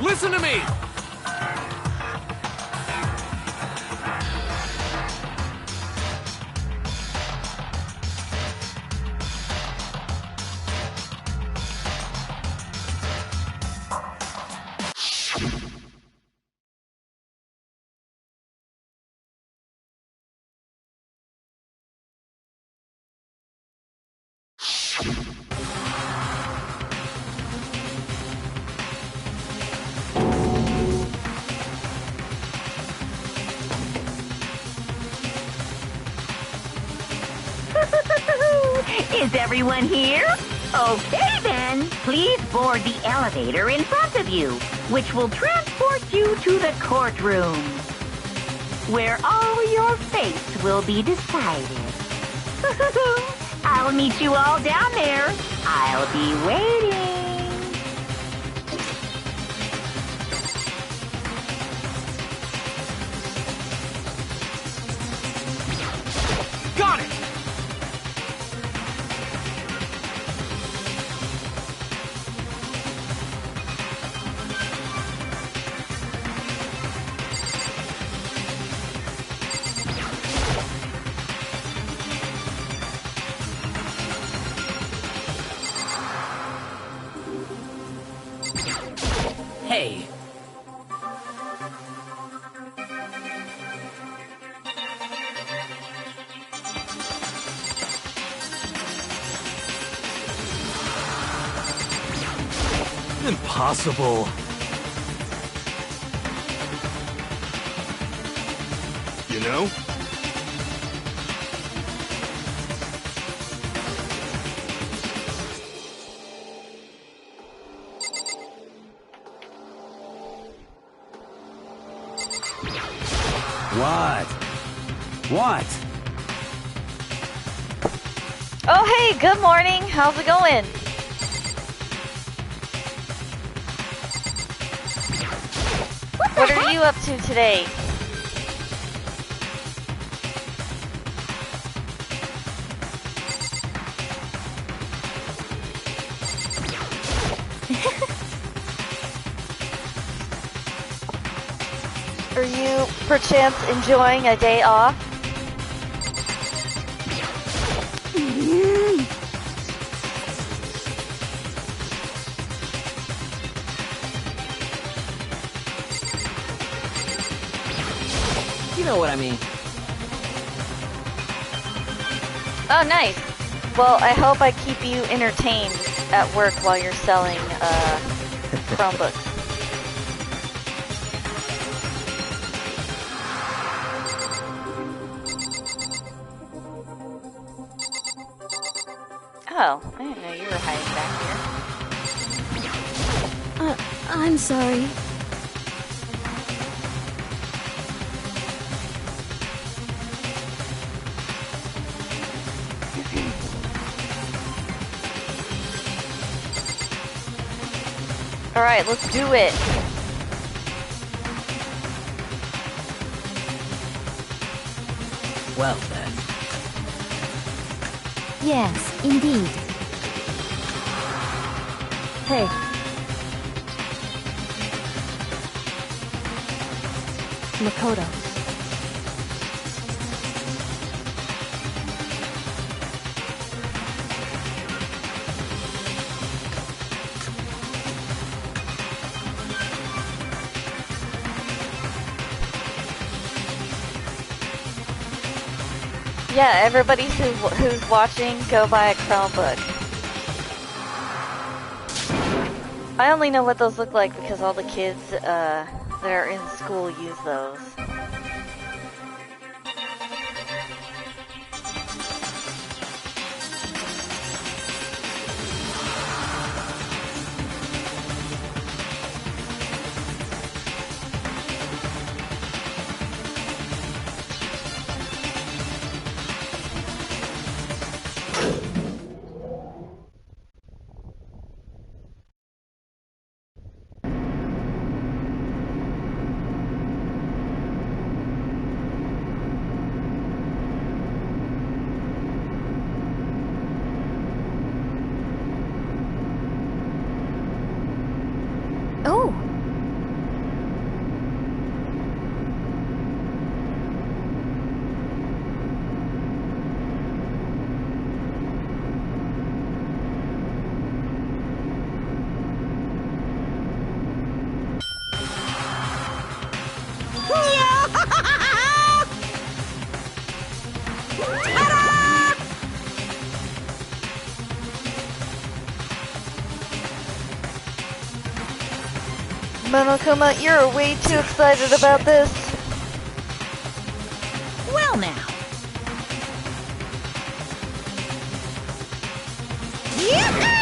Listen to me! Is everyone here? Okay then, please board the elevator in front of you, which will transport you to the courtroom, where all your fates will be decided. I'll meet you all down there. I'll be waiting. Got it! Hey. Impossible. You know? What? What? Oh, hey, good morning. How's it going? What are you up to today? Are you perchance enjoying a day off? You know what I mean. Oh, nice. Well, I hope I keep you entertained at work while you're selling Chromebooks. Oh, I didn't know you were hiding back here. I'm sorry. All right, let's do it. Well then. Yes, indeed. Hey. Makoto. Yeah, everybody who's watching, go buy a Chromebook. I only know what those look like because all the kids that are in school use those. Monokuma, you're way too excited about this. Well now. Yahoo!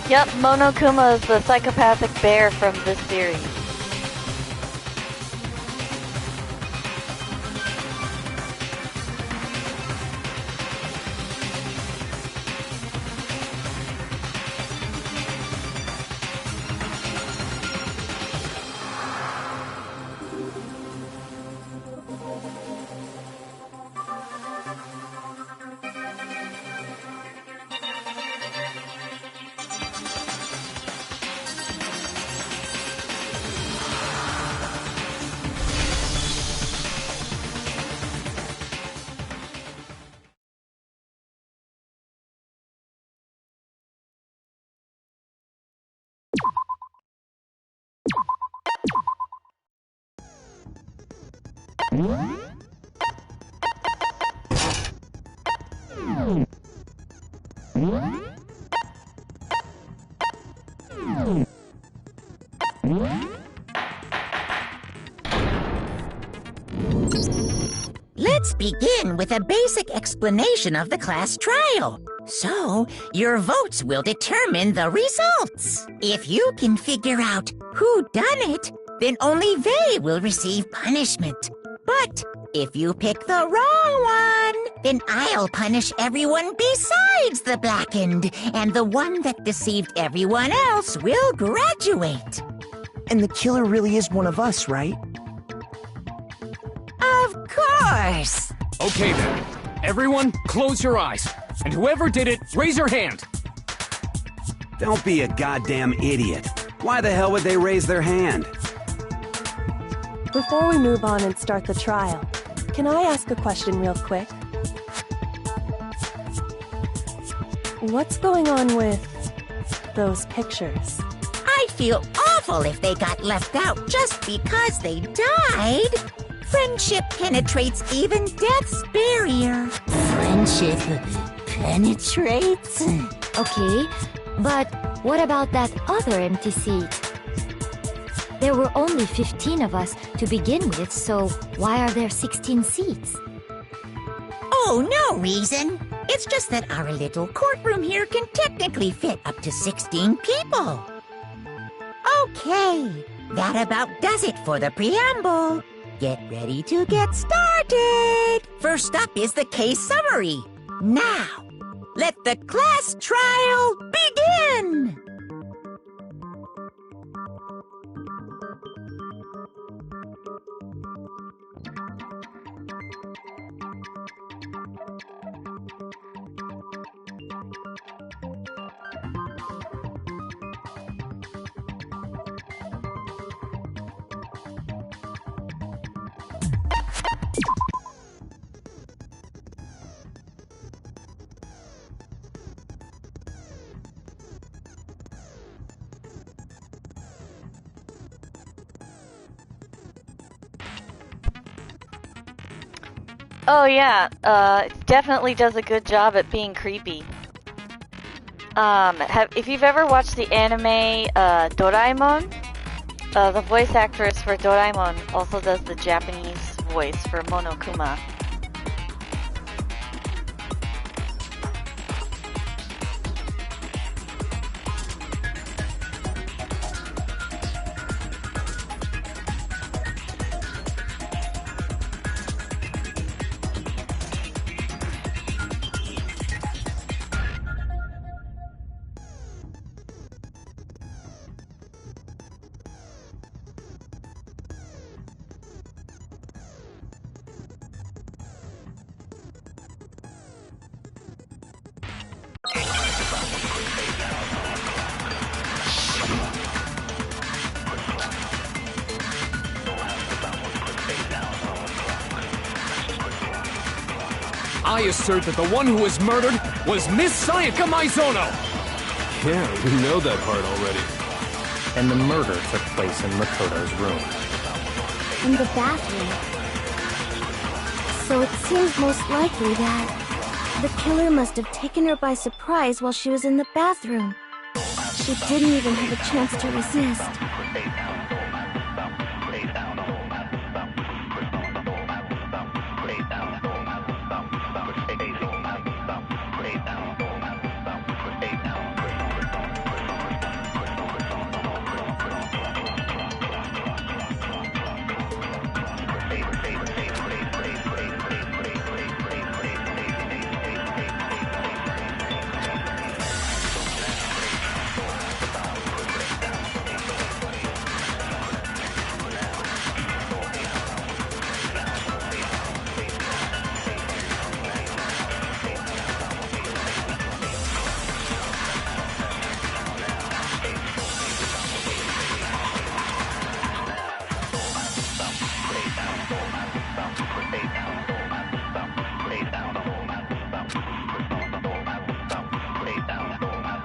Yep, Monokuma is the psychopathic bear from this series. Let's begin with a basic explanation of the class trial. So, your votes will determine the results. If you can figure out who done it, then only they will receive punishment. But if you pick the wrong one, then I'll punish everyone besides the blackened, and the one that deceived everyone else will graduate. And the killer really is one of us, right? Of course! Okay then. Everyone, close your eyes. And whoever did it, raise your hand. Don't be a goddamn idiot. Why the hell would they raise their hand? Before we move on and start the trial, can I ask a question real quick? What's going on with those pictures? I'd feel awful if they got left out just because they died. Friendship penetrates even death's barrier. Friendship penetrates? Okay, but what about that other empty seat? There were only 15 of us to begin with, so why are there 16 seats? Oh, no reason. It's just that our little courtroom here can technically fit up to 16 people. Okay, that about does it for the preamble. Get ready to get started. First up is the case summary. Now, let the class trial begin. Oh yeah, it definitely does a good job at being creepy. If you've ever watched the anime Doraemon, the voice actress for Doraemon also does the Japanese voice for Monokuma. I assert that the one who was murdered was Miss Sayaka Maizono! Yeah, we know that part already. And the murder took place in Makoto's room. In the bathroom. So it seems most likely that the killer must have taken her by surprise while she was in the bathroom. She didn't even have a chance to resist.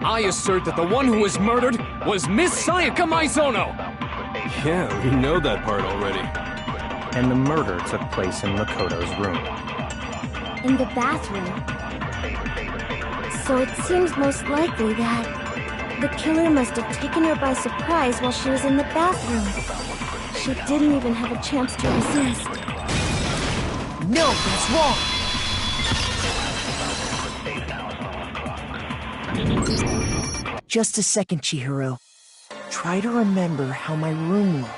I assert that the one who was murdered was Miss Sayaka Maizono! Yeah, we know that part already. And the murder took place in Makoto's room. In the bathroom. So it seems most likely that the killer must have taken her by surprise while she was in the bathroom. She didn't even have a chance to resist. No, that's wrong! Just a second, Chihiro. Try to remember how my room looked.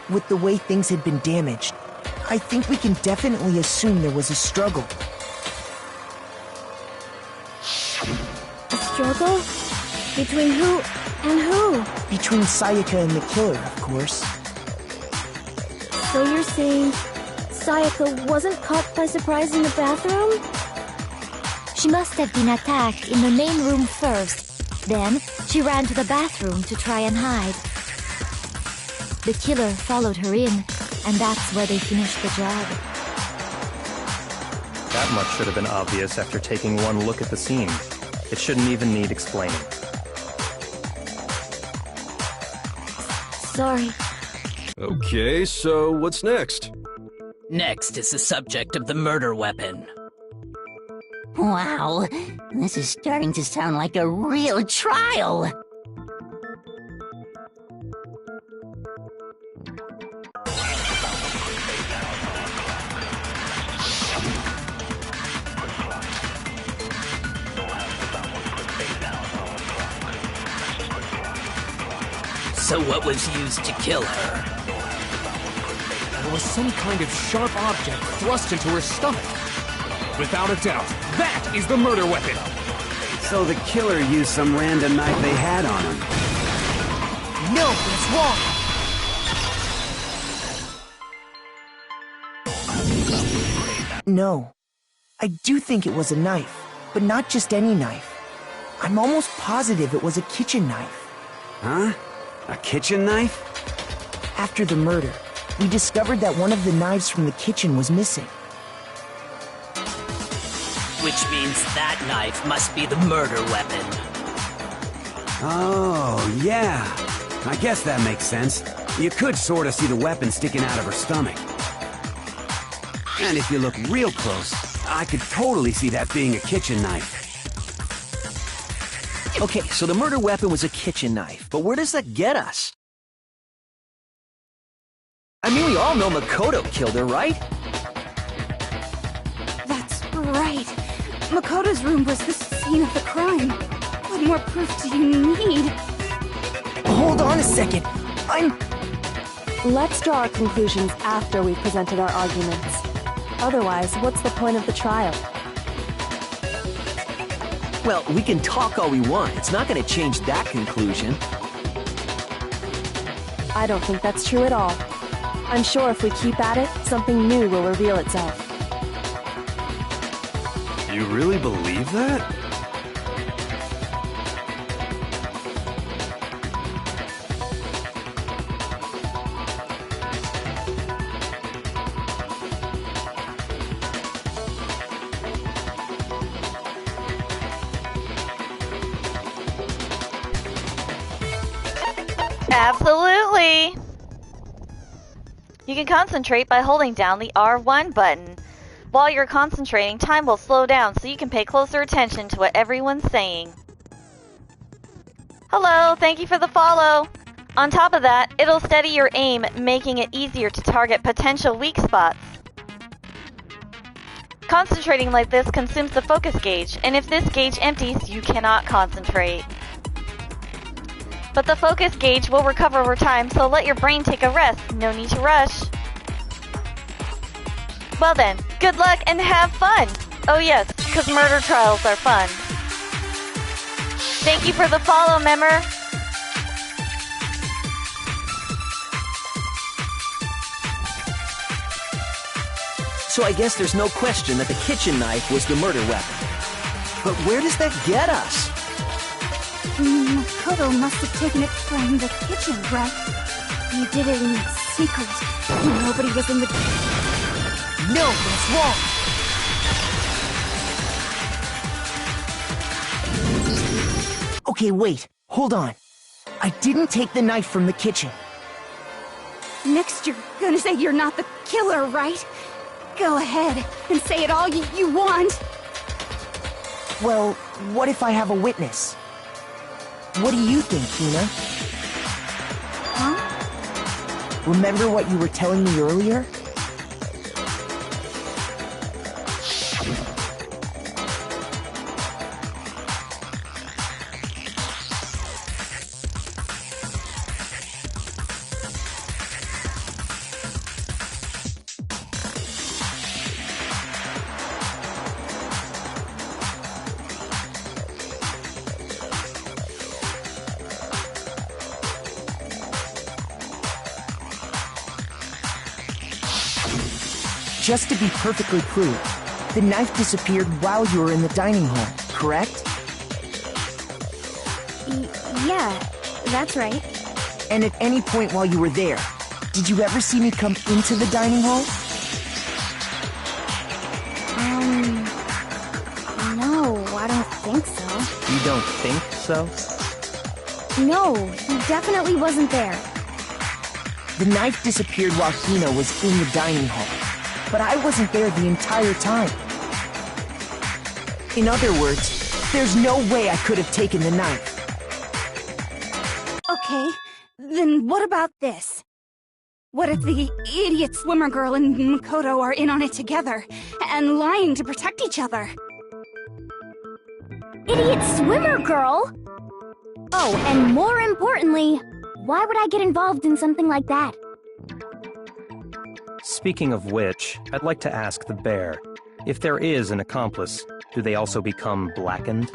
With the way things had been damaged, I think we can definitely assume there was a struggle. A struggle? Between who and who? Between Sayaka and the killer, of course. So you're saying Sayaka wasn't caught by surprise in the bathroom? She must have been attacked in the main room first. Then, she ran to the bathroom to try and hide. The killer followed her in, and that's where they finished the job. That much should have been obvious after taking one look at the scene. It shouldn't even need explaining. Sorry. Okay, so what's next? Next is the subject of the murder weapon. Wow, this is starting to sound like a real trial. So what was used to kill her? There was some kind of sharp object thrust into her stomach. Without a doubt, that is the murder weapon! So the killer used some random knife they had on him. No, that's wrong! No. I do think it was a knife, but not just any knife. I'm almost positive it was a kitchen knife. Huh? A kitchen knife? After the murder, we discovered that one of the knives from the kitchen was missing. Which means that knife must be the murder weapon. Oh, yeah. I guess that makes sense. You could sort of see the weapon sticking out of her stomach. And if you look real close, I could totally see that being a kitchen knife. Okay, so the murder weapon was a kitchen knife, but where does that get us? I mean, we all know Makoto killed her, right? That's right. Makoto's room was the scene of the crime. What more proof do you need? Hold on a second. Let's draw our conclusions after we've presented our arguments. Otherwise, what's the point of the trial? Well, we can talk all we want. It's not going to change that conclusion. I don't think that's true at all. I'm sure if we keep at it, something new will reveal itself. You really believe that? Absolutely! You can concentrate by holding down the R1 button. While you're concentrating, time will slow down so you can pay closer attention to what everyone's saying. Hello, thank you for the follow! On top of that, it'll steady your aim, making it easier to target potential weak spots. Concentrating like this consumes the focus gauge, and if this gauge empties, you cannot concentrate. But the focus gauge will recover over time, so let your brain take a rest. No need to rush. Well then, good luck and have fun! Oh yes, because murder trials are fun. Thank you for the follow, Memmer. So I guess there's no question that the kitchen knife was the murder weapon. But where does that get us? Makoto must have taken it from the kitchen, right? He did it in secret. Nobody was in the... No, that's wrong! Okay, wait. Hold on. I didn't take the knife from the kitchen. Next you're gonna say you're not the killer, right? Go ahead and say it all you want. Well, what if I have a witness? What do you think, Hina? Huh? Remember what you were telling me earlier? Just to be perfectly clear, the knife disappeared while you were in the dining hall, correct? Yeah, that's right. And at any point while you were there, did you ever see me come into the dining hall? No, I don't think so. You don't think so? No, he definitely wasn't there. The knife disappeared while Hina was in the dining hall, but I wasn't there the entire time. In other words, there's no way I could have taken the knife. Okay, then what about this? What if the idiot swimmer girl and Makoto are in on it together, and lying to protect each other? Idiot swimmer girl? Oh, and more importantly, why would I get involved in something like that? Speaking of which, I'd like to ask the bear, if there is an accomplice, do they also become blackened?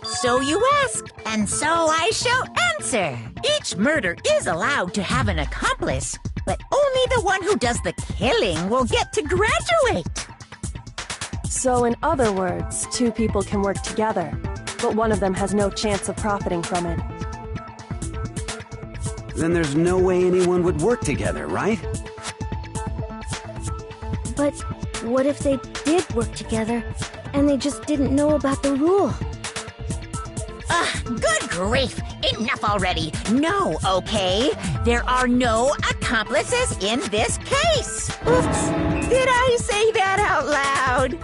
So you ask, and so I shall answer. Each murder is allowed to have an accomplice, but only the one who does the killing will get to graduate. So in other words, two people can work together, but one of them has no chance of profiting from it. Then there's no way anyone would work together, right? But what if they did work together, and they just didn't know about the rule? Good grief! Enough already! No, okay? There are no accomplices in this case! Oops! Did I say that out loud?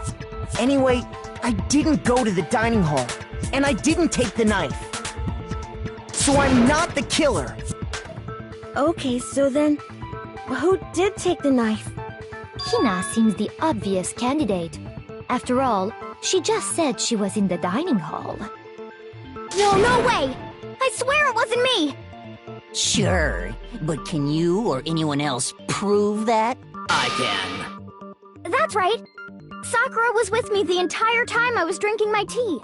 Anyway, I didn't go to the dining hall, and I didn't take the knife. So I'm not the killer! Okay, so then, who did take the knife? Hina seems the obvious candidate. After all, she just said she was in the dining hall. No way! I swear it wasn't me! Sure, but can you or anyone else prove that? I can. That's right! Sakura was with me the entire time I was drinking my tea.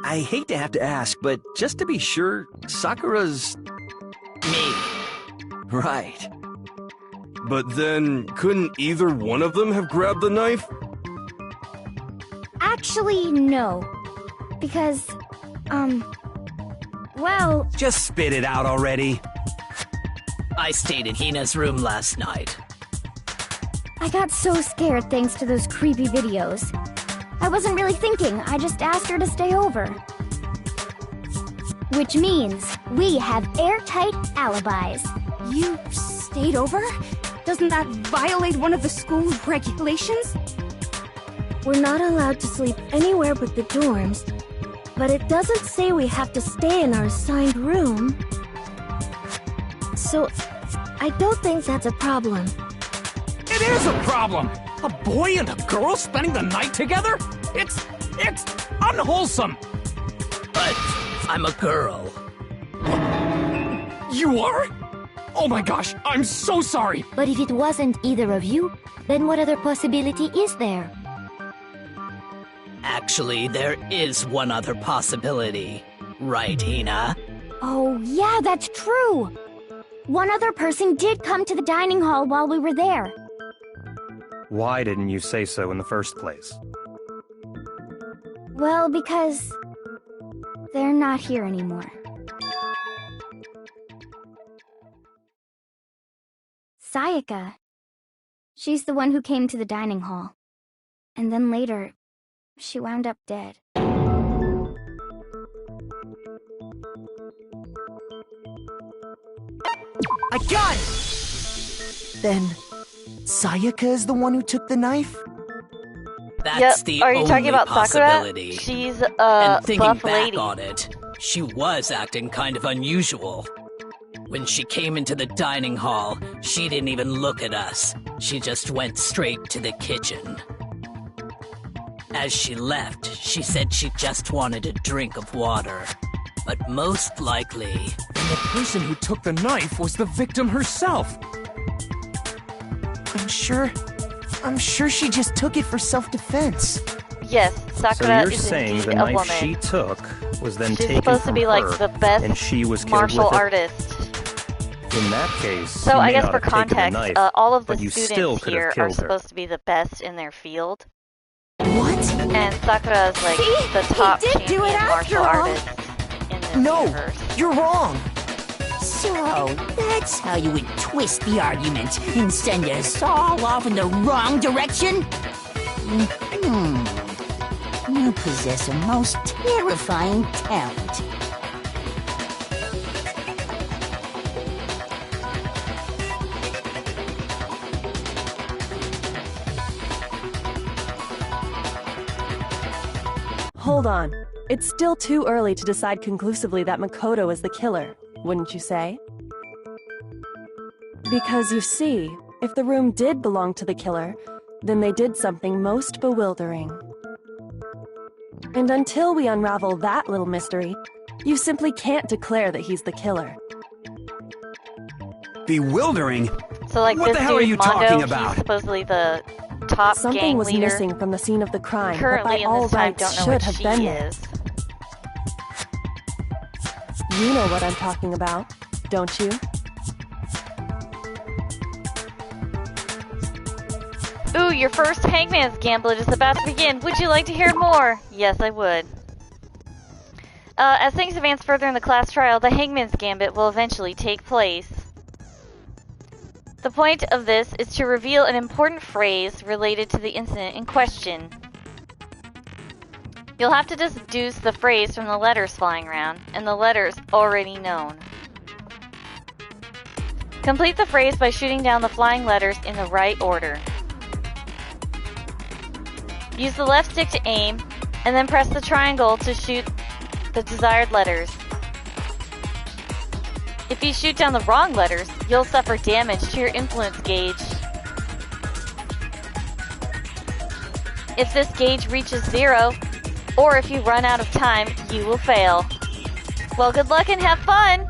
I hate to have to ask, but just to be sure, Sakura's... Me. Right. But then, couldn't either one of them have grabbed the knife? Actually, no. Because, well... Just spit it out already. I stayed in Hina's room last night. I got so scared thanks to those creepy videos. I wasn't really thinking, I just asked her to stay over. Which means we have airtight alibis. You stayed over? Doesn't that violate one of the school's regulations? We're not allowed to sleep anywhere but the dorms, but it doesn't say we have to stay in our assigned room. So, I don't think that's a problem. It is a problem! A boy and a girl spending the night together? It's unwholesome! But I'm a girl. You are? Oh my gosh, I'm so sorry! But if it wasn't either of you, then what other possibility is there? Actually, there is one other possibility. Right, Hina? Oh, yeah, that's true! One other person did come to the dining hall while we were there. Why didn't you say so in the first place? Well, because they're not here anymore. Sayaka. She's the one who came to the dining hall. And then later, she wound up dead. I got it! Then, Sayaka is the one who took the knife? That's the Are you only talking about possibility. Sakura? She's And thinking buff back lady. on it, she was acting kind of unusual. When she came into the dining hall, she didn't even look at us. She just went straight to the kitchen. As she left, she said she just wanted a drink of water. But most likely... And the person who took the knife was the victim herself! I'm sure she just took it for self-defense. Yes, Sakura So you're is saying indeed the a knife woman. she took was then She's taken supposed to from be her, like the best and she was killed martial with it? artist. In that case, So you I may guess not for have taken the context, knife, all of the but you still students could here have are killed her. supposed to be the best in their field. What? And Sakura is like See? the top He did champion do it martial after all. artist in this No, universe. you're wrong. So, that's how you would twist the argument and send us all off in the wrong direction? You possess a most terrifying talent. Hold on. It's still too early to decide conclusively that Makoto is the killer, wouldn't you say? Because you see, if the room did belong to the killer, then they did something most bewildering. And until we unravel that little mystery, you simply can't declare that he's the killer. Bewildering? So like What this the hell are dude, you Mondo, talking he's about? supposedly the top Something gang was leader. missing from the scene of the crime Currently that by in all this time rights don't know should what have she been there. is. You know what I'm talking about, don't you? Ooh, your first Hangman's Gambit is about to begin. Would you like to hear more? Yes, I would. As things advance further in the class trial, the Hangman's Gambit will eventually take place. The point of this is to reveal an important phrase related to the incident in question. You'll have to deduce the phrase from the letters flying around, and the letters already known. Complete the phrase by shooting down the flying letters in the right order. Use the left stick to aim, and then press the triangle to shoot the desired letters. If you shoot down the wrong letters, you'll suffer damage to your influence gauge. If this gauge reaches 0, or if you run out of time, you will fail. Well, good luck and have fun!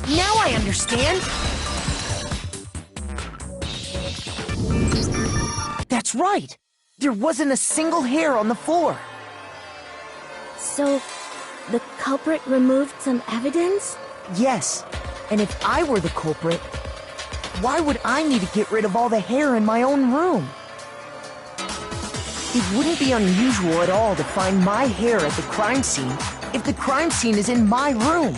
Now I understand. That's right. There wasn't a single hair on the floor. So, the culprit removed some evidence? Yes, and if I were the culprit, why would I need to get rid of all the hair in my own room? It wouldn't be unusual at all to find my hair at the crime scene if the crime scene is in my room.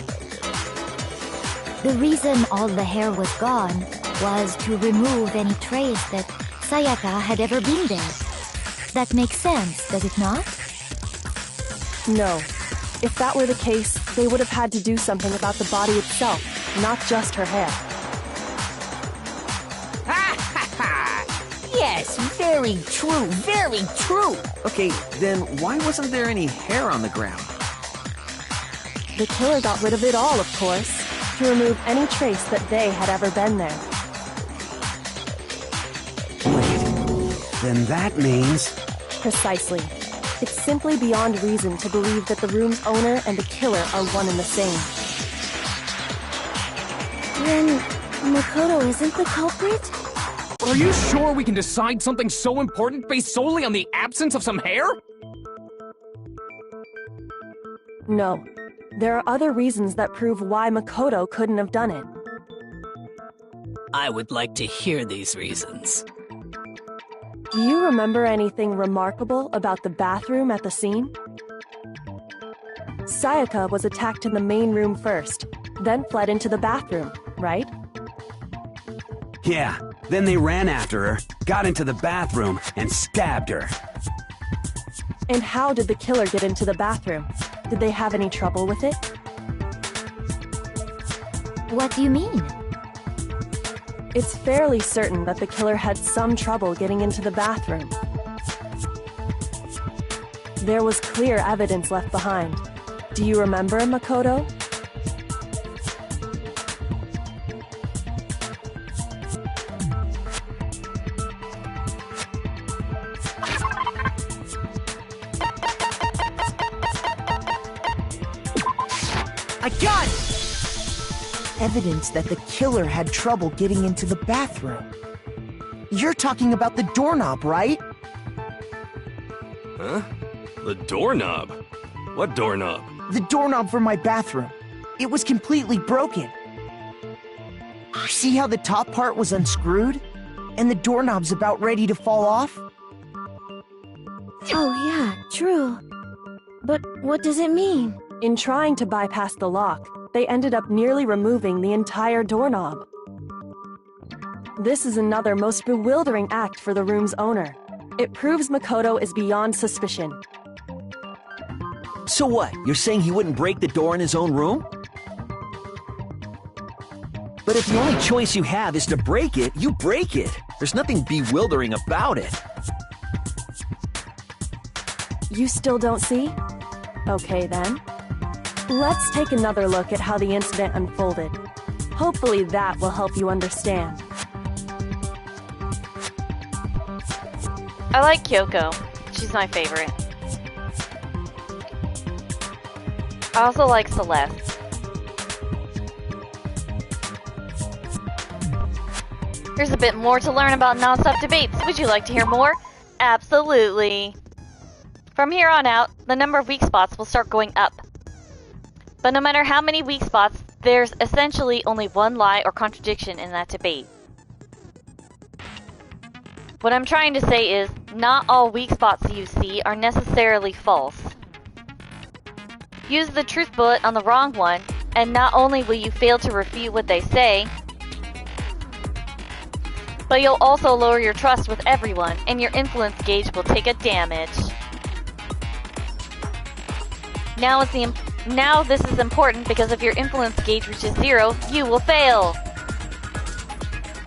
The reason all the hair was gone was to remove any trace that Sayaka had ever been there. That makes sense, does it not? No. If that were the case, they would have had to do something about the body itself, not just her hair. Yes, very true, very true. Okay, then why wasn't there any hair on the ground? The killer got rid of it all, of course, to remove any trace that they had ever been there. Wait, then that means... Precisely. It's simply beyond reason to believe that the room's owner and the killer are one and the same. Then, Makoto isn't the culprit? Are you sure we can decide something so important based solely on the absence of some hair? No. There are other reasons that prove why Makoto couldn't have done it. I would like to hear these reasons. Do you remember anything remarkable about the bathroom at the scene? Sayaka was attacked in the main room first, then fled into the bathroom, right? Yeah, then they ran after her, got into the bathroom, and stabbed her. And how did the killer get into the bathroom? Did they have any trouble with it? What do you mean? It's fairly certain that the killer had some trouble getting into the bathroom. There was clear evidence left behind. Do you remember, Makoto? I got it! Evidence that the killer had trouble getting into the bathroom. You're talking about the doorknob, right? Huh? The doorknob? What doorknob? The doorknob for my bathroom. It was completely broken. See how the top part was unscrewed? And the doorknob's about ready to fall off? Oh yeah, true. But what does it mean? In trying to bypass the lock, they ended up nearly removing the entire doorknob. This is another most bewildering act for the room's owner. It proves Makoto is beyond suspicion. So what? You're saying he wouldn't break the door in his own room? But if the only choice you have is to break it, you break it. There's nothing bewildering about it. You still don't see? Okay then. Let's take another look at how the incident unfolded. Hopefully that will help you understand. I like Kyoko. She's my favorite. I also like Celeste. Here's a bit more to learn about non-stop debates. Would you like to hear more? Absolutely. From here on out, the number of weak spots will start going up. But no matter how many weak spots, there's essentially only one lie or contradiction in that debate. What I'm trying to say is, not all weak spots you see are necessarily false. Use the truth bullet on the wrong one, and not only will you fail to refute what they say, but you'll also lower your trust with everyone, and your influence gauge will take a damage. Now this is important because if your influence gauge reaches 0, you will fail.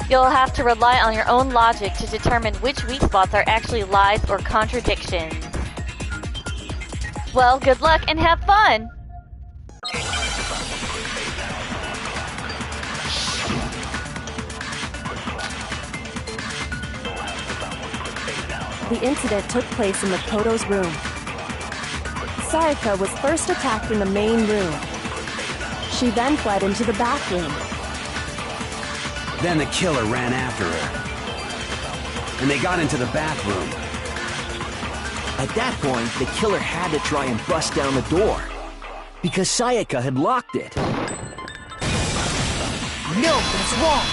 You'll have to rely on your own logic to determine which weak spots are actually lies or contradictions. Well, good luck and have fun! The incident took place in Makoto's room. Sayaka was first attacked in the main room. She then fled into the bathroom. Then the killer ran after her. And they got into the bathroom. At that point, the killer had to try and bust down the door. Because Sayaka had locked it. No, that's wrong.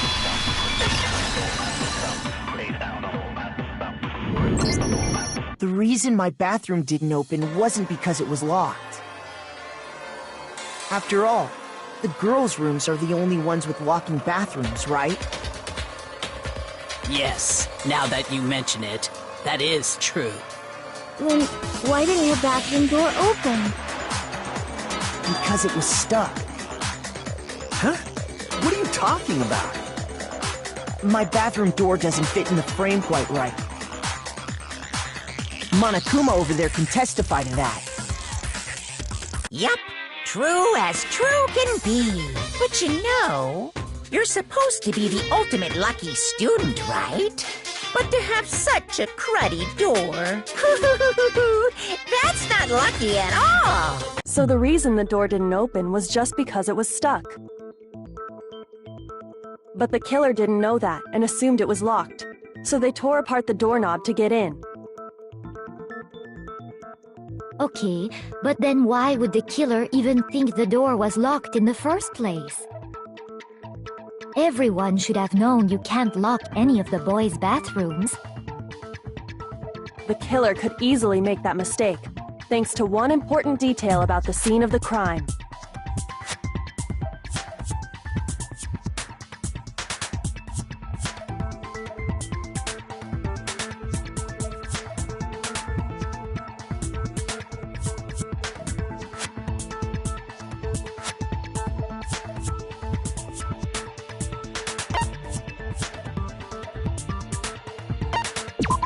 The reason my bathroom didn't open wasn't because it was locked. After all, the girls' rooms are the only ones with locking bathrooms, right? Yes, now that you mention it, that is true. Then why didn't your bathroom door open? Because it was stuck. Huh? What are you talking about? My bathroom door doesn't fit in the frame quite right. Monokuma over there can testify to that. Yup, true as true can be. But you know, you're supposed to be the ultimate lucky student, right? But to have such a cruddy door, that's not lucky at all. So the reason the door didn't open was just because it was stuck. But the killer didn't know that and assumed it was locked. So they tore apart the doorknob to get in. Okay, but then why would the killer even think the door was locked in the first place? Everyone should have known you can't lock any of the boys' bathrooms. The killer could easily make that mistake, thanks to one important detail about the scene of the crime.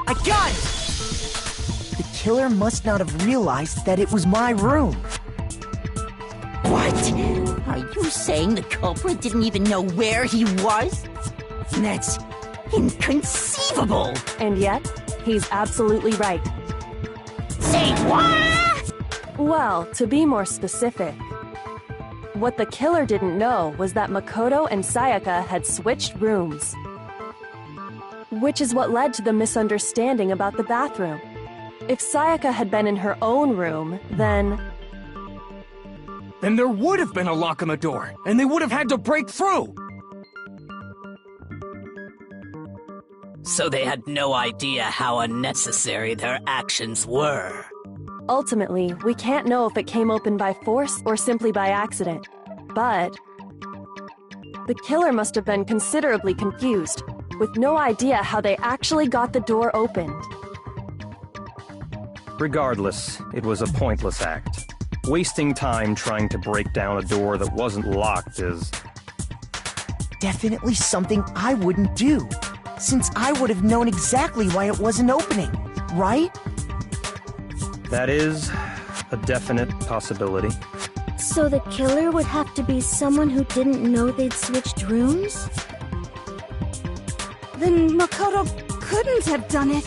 I got it! The killer must not have realized that it was my room. What? Are you saying the culprit didn't even know where he was? That's inconceivable. And yet, he's absolutely right. Say what? Well, to be more specific, what the killer didn't know was that Makoto and Sayaka had switched rooms. Which is what led to the misunderstanding about the bathroom. If Sayaka had been in her own room, then there would have been a lock on the door, and they would have had to break through! So they had no idea how unnecessary their actions were. Ultimately, we can't know if it came open by force or simply by accident. But the killer must have been considerably confused, with no idea how they actually got the door opened. Regardless, it was a pointless act. Wasting time trying to break down a door that wasn't locked is... Definitely something I wouldn't do, since I would have known exactly why it wasn't opening, right? That is a definite possibility. So the killer would have to be someone who didn't know they'd switched rooms? Then Makoto couldn't have done it.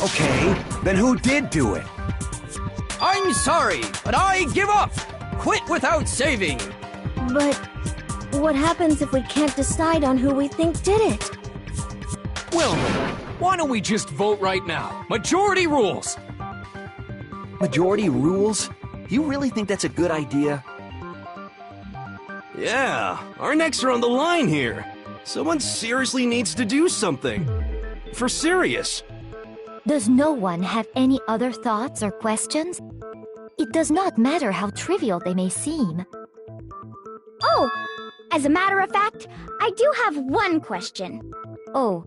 Okay, then who did do it? I'm sorry, but I give up! Quit without saving! But what happens if we can't decide on who we think did it? Well, why don't we just vote right now? Majority rules! Majority rules? Do you really think that's a good idea? Yeah, our necks are on the line here. Someone seriously needs to do something. For serious. Does no one have any other thoughts or questions? It does not matter how trivial they may seem. Oh, as a matter of fact, I do have one question. Oh,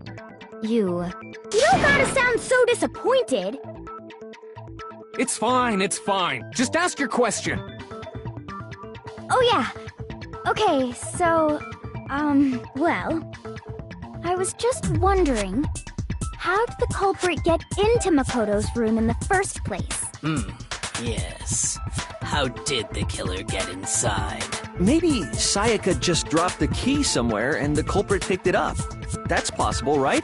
you... You don't gotta sound so disappointed. It's fine, it's fine. Just ask your question. Oh yeah. Okay, so, well, I was just wondering, how did the culprit get into Makoto's room in the first place? Yes. How did the killer get inside? Maybe Sayaka just dropped the key somewhere and the culprit picked it up. That's possible, right?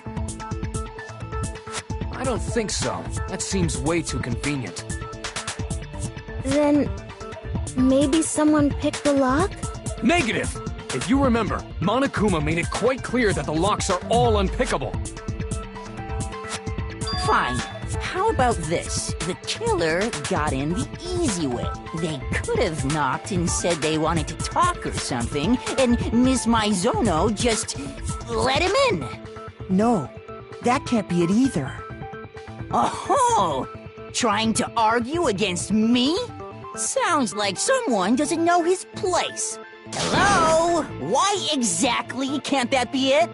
I don't think so. That seems way too convenient. Then, maybe someone picked the lock? Negative! If you remember, Monokuma made it quite clear that the locks are all unpickable. Fine. How about this? The killer got in the easy way. They could have knocked and said they wanted to talk or something, and Miss Maizono just let him in. No, that can't be it either. Oh, trying to argue against me? Sounds like someone doesn't know his place. Hello? Why exactly can't that be it?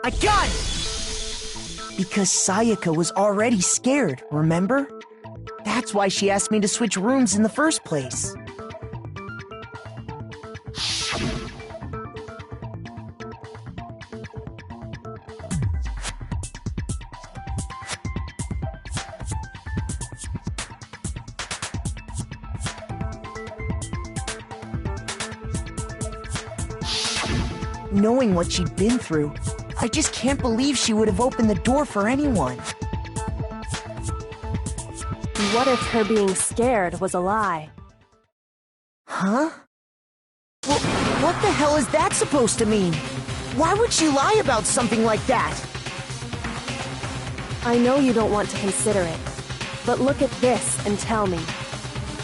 I got it! Because Sayaka was already scared, remember? That's why she asked me to switch rooms in the first place. Knowing what she'd been through, I just can't believe she would have opened the door for anyone. What if her being scared was a lie? Huh? Well, what the hell is that supposed to mean? Why would she lie about something like that? I know you don't want to consider it, but look at this and tell me.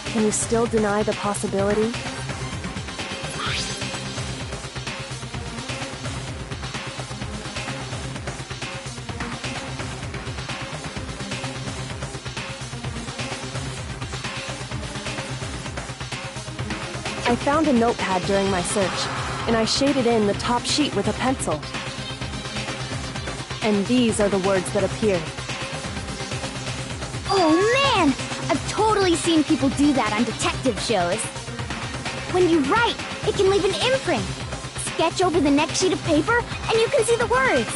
Can you still deny the possibility? I found a notepad during my search, and I shaded in the top sheet with a pencil. And these are the words that appeared. Oh man! I've totally seen people do that on detective shows. When you write, it can leave an imprint. Sketch over the next sheet of paper, and you can see the words.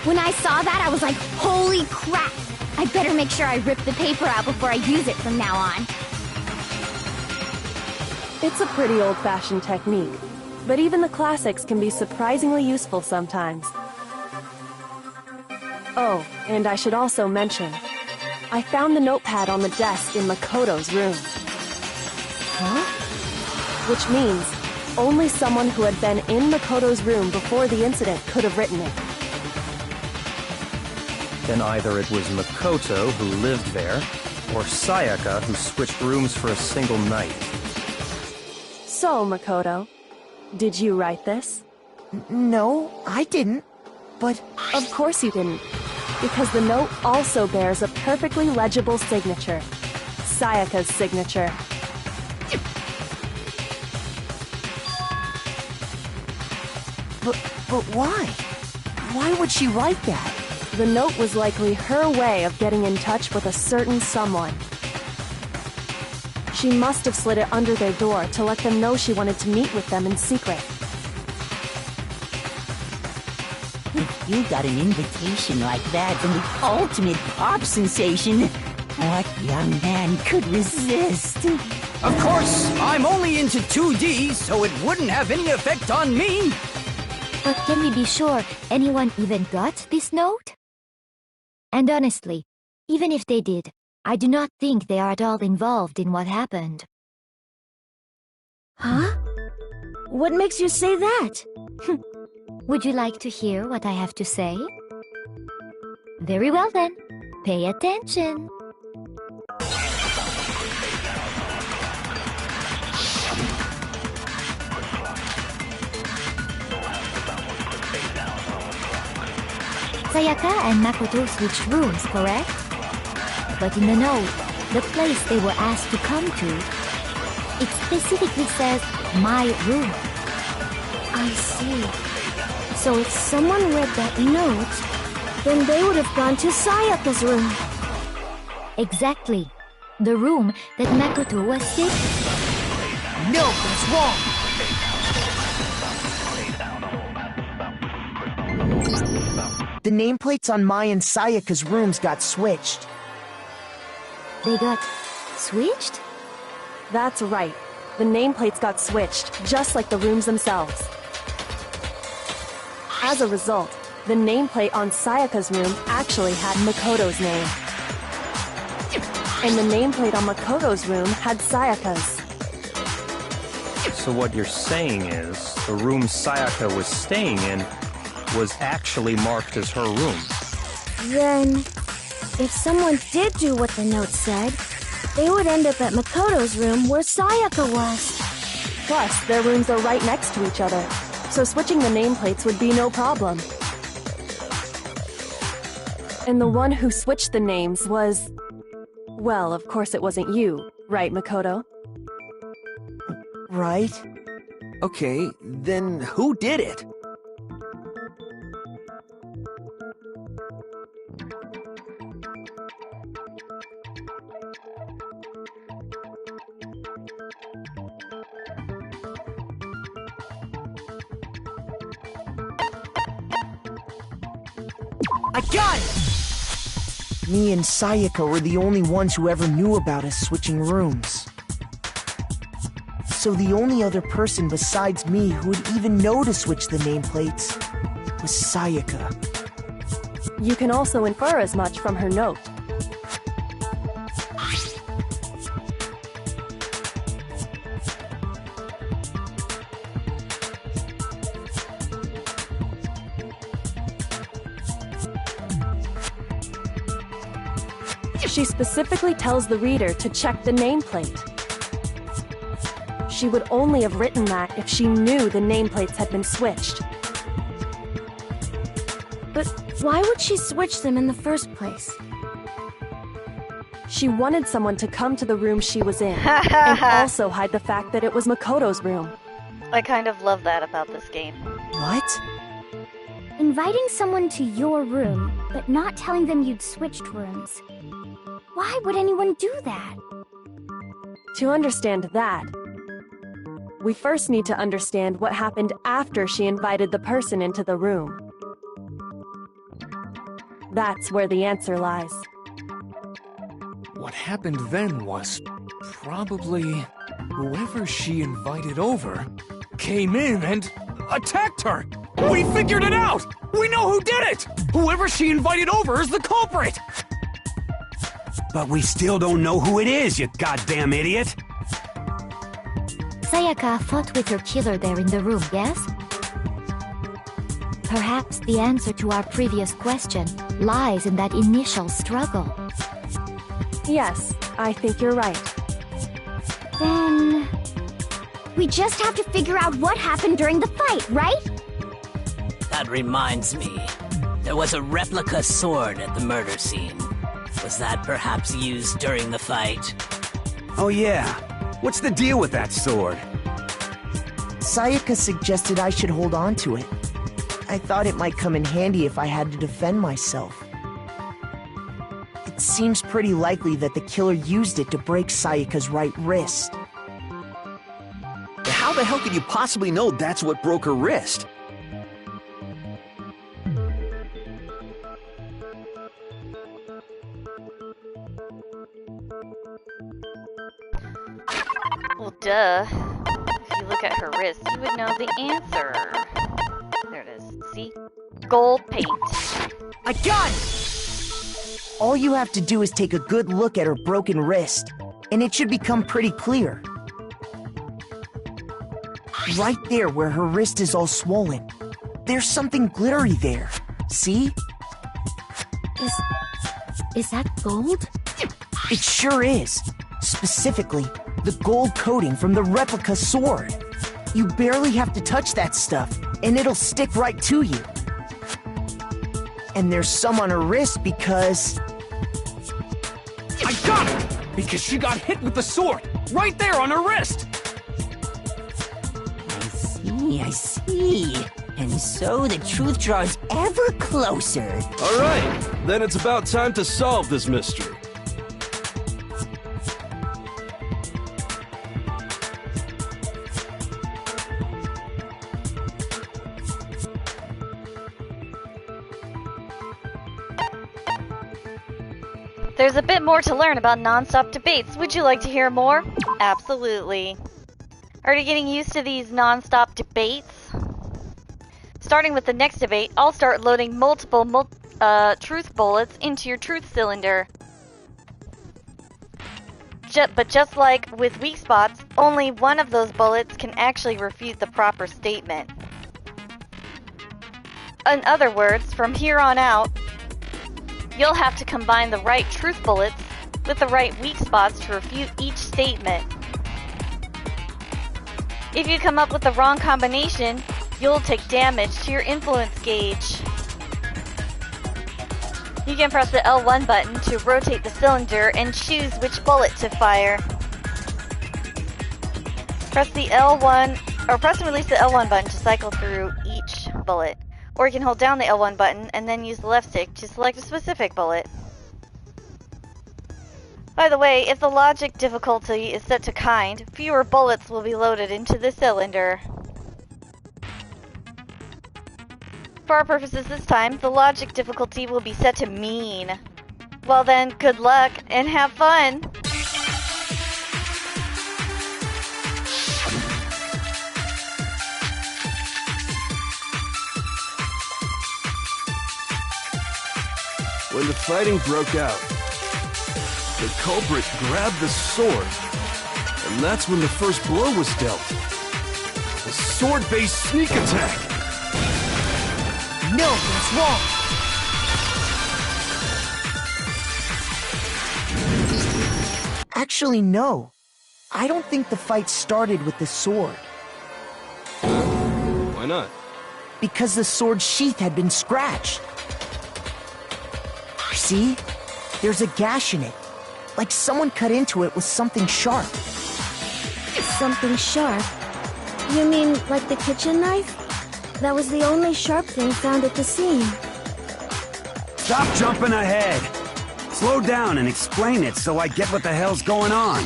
When I saw that, I was like, holy crap! I better make sure I rip the paper out before I use it from now on. It's a pretty old-fashioned technique, but even the classics can be surprisingly useful sometimes. Oh, and I should also mention, I found the notepad on the desk in Makoto's room. Huh? Which means only someone who had been in Makoto's room before the incident could have written it. Then either it was Makoto who lived there, or Sayaka who switched rooms for a single night. So, Makoto, did you write this? No, I didn't. But... Of course you didn't. Because the note also bears a perfectly legible signature. Sayaka's signature. But why? Why would she write that? The note was likely her way of getting in touch with a certain someone. She must have slid it under their door to let them know she wanted to meet with them in secret. If you got an invitation like that from the ultimate pop sensation, what young man could resist? Of course, I'm only into 2D, so it wouldn't have any effect on me. But can we be sure anyone even got this note? And honestly, even if they did, I do not think they are at all involved in what happened. Huh? What makes you say that? Would you like to hear what I have to say? Very well then. Pay attention. Sayaka and Makoto switched rooms, correct? But in the note, the place they were asked to come to, it specifically says, my room. I see. So if someone read that note, then they would have gone to Sayaka's room. Exactly. The room that Makoto was sick. No, that's wrong! The nameplates on Mai and Sayaka's rooms got switched. They got switched? That's right. The nameplates got switched, just like the rooms themselves. As a result, the nameplate on Sayaka's room actually had Makoto's name. And the nameplate on Makoto's room had Sayaka's. So what you're saying is, the room Sayaka was staying in was actually marked as her room. Then, if someone did do what the note said, they would end up at Makoto's room where Sayaka was. Plus, their rooms are right next to each other, so switching the nameplates would be no problem. And the one who switched the names was... Well, of course it wasn't you, right, Makoto? Right. Okay, then who did it? I got it! Me and Sayaka were the only ones who ever knew about us switching rooms. So the only other person besides me who would even know to switch the nameplates was Sayaka. You can also infer as much from her note. She specifically tells the reader to check the nameplate. She would only have written that if she knew the nameplates had been switched. But why would she switch them in the first place? She wanted someone to come to the room she was in, and also hide the fact that it was Makoto's room. I kind of love that about this game. What? Inviting someone to your room, but not telling them you'd switched rooms. Why would anyone do that? To understand that, we first need to understand what happened after she invited the person into the room. That's where the answer lies. What happened then was probably whoever she invited over came in and attacked her. We figured it out! We know who did it! Whoever she invited over is the culprit! But we still don't know who it is, you goddamn idiot! Sayaka fought with her killer there in the room, yes? Perhaps the answer to our previous question lies in that initial struggle. Yes, I think you're right. Then... we just have to figure out what happened during the fight, right? That reminds me. There was a replica sword at the murder scene. Was that perhaps used during the fight? Oh yeah. What's the deal with that sword? Sayaka suggested I should hold on to it. I thought it might come in handy if I had to defend myself. It seems pretty likely that the killer used it to break Sayaka's right wrist. How the hell could you possibly know that's what broke her wrist? Well, duh. If you look at her wrist, you would know the answer. There it is. See? Gold paint. I got it! All you have to do is take a good look at her broken wrist, and it should become pretty clear. Right there where her wrist is all swollen, there's something glittery there. See? Is that gold? It sure is. Specifically, the gold coating from the replica sword. You barely have to touch that stuff, and it'll stick right to you. And there's some on her wrist because... I got it! Because she got hit with the sword! Right there on her wrist! I see. And so the truth draws ever closer. All right, then it's about time to solve this mystery. There's a bit more to learn about non-stop debates. Would you like to hear more? Absolutely. Are you getting used to these non-stop debates? Starting with the next debate, I'll start loading multiple truth bullets into your truth cylinder. But just like with weak spots, only one of those bullets can actually refute the proper statement. In other words, from here on out, you'll have to combine the right truth bullets with the right weak spots to refute each statement. If you come up with the wrong combination, you'll take damage to your influence gauge. You can press the L1 button to rotate the cylinder and choose which bullet to fire. Press the L1, or press and release the L1 button to cycle through each bullet. Or you can hold down the L1 button and then use the left stick to select a specific bullet. By the way, if the logic difficulty is set to kind, fewer bullets will be loaded into the cylinder. For our purposes this time, the logic difficulty will be set to mean. Well then, good luck and have fun! When the fighting broke out, the culprit grabbed the sword, and that's when the first blow was dealt. A sword-based sneak attack! No, that's wrong! Actually, no. I don't think the fight started with the sword. Why not? Because the sword's sheath had been scratched. See? There's a gash in it. Like someone cut into it with something sharp. Something sharp? You mean like the kitchen knife? That was the only sharp thing found at the scene. Stop jumping ahead! Slow down and explain it so I get what the hell's going on.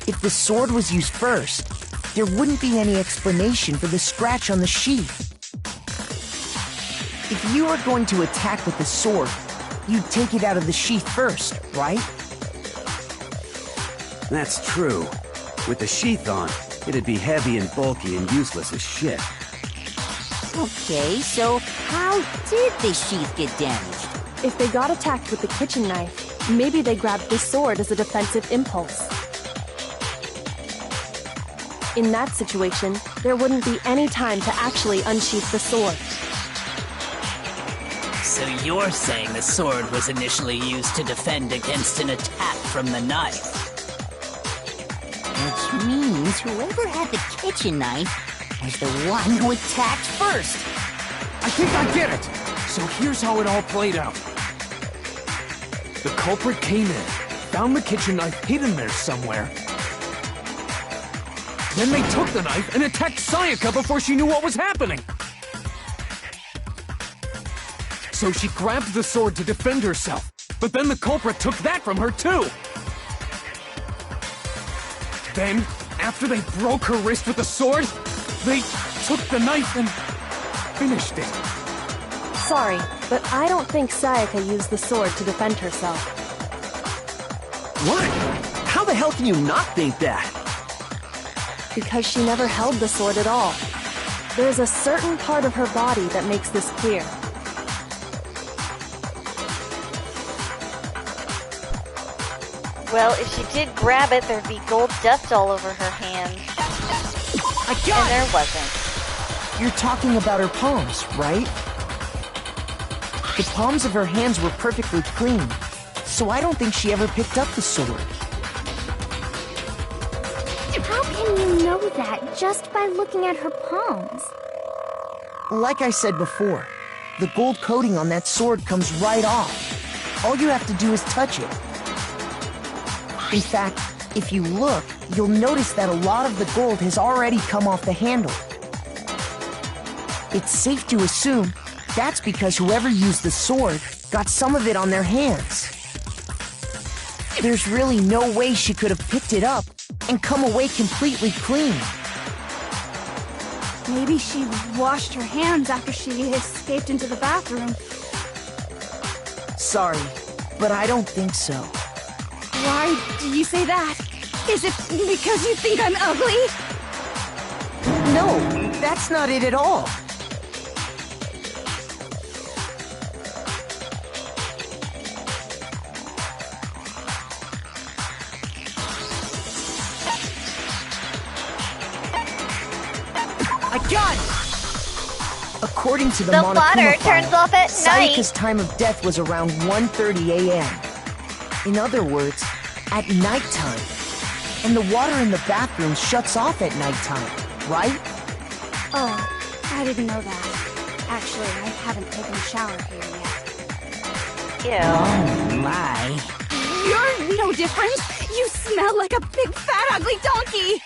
If the sword was used first, there wouldn't be any explanation for the scratch on the sheath. If you were going to attack with the sword, you'd take it out of the sheath first, right? That's true. With the sheath on, it'd be heavy and bulky and useless as shit. Okay, so how did the sheath get damaged? If they got attacked with the kitchen knife, maybe they grabbed the sword as a defensive impulse. In that situation, there wouldn't be any time to actually unsheath the sword. So you're saying the sword was initially used to defend against an attack from the knife? Which means whoever had the kitchen knife was the one who attacked first. I think I get it! So here's how it all played out. The culprit came in, found the kitchen knife hidden there somewhere. Then they took the knife and attacked Sayaka before she knew what was happening. So she grabbed the sword to defend herself, but then the culprit took that from her too. Then, after they broke her wrist with the sword, they took the knife and finished it. Sorry, but I don't think Sayaka used the sword to defend herself. What? How the hell can you not think that? Because she never held the sword at all. There's a certain part of her body that makes this clear. Well, if she did grab it, there'd be gold dust all over her hand. And there wasn't. You're talking about her palms, right? The palms of her hands were perfectly clean, so I don't think she ever picked up the sword. How can you know that just by looking at her palms? Like I said before, the gold coating on that sword comes right off. All you have to do is touch it. In fact, if you look, you'll notice that a lot of the gold has already come off the handle. It's safe to assume that's because whoever used the sword got some of it on their hands. There's really no way she could have picked it up and come away completely clean. Maybe she washed her hands after she escaped into the bathroom. Sorry, but I don't think so. Why do you say that? Is it because you think I'm ugly? No, that's not it at all. John! According to the The water Monokuma turns file, off at night. Sayaka's time of death was around 1:30 a.m. In other words, at nighttime. And the water in the bathroom shuts off at nighttime, right? Oh, I didn't know that. Actually, I haven't taken a shower here yet. Ew. Oh, my. You're no different! You smell like a big fat ugly donkey!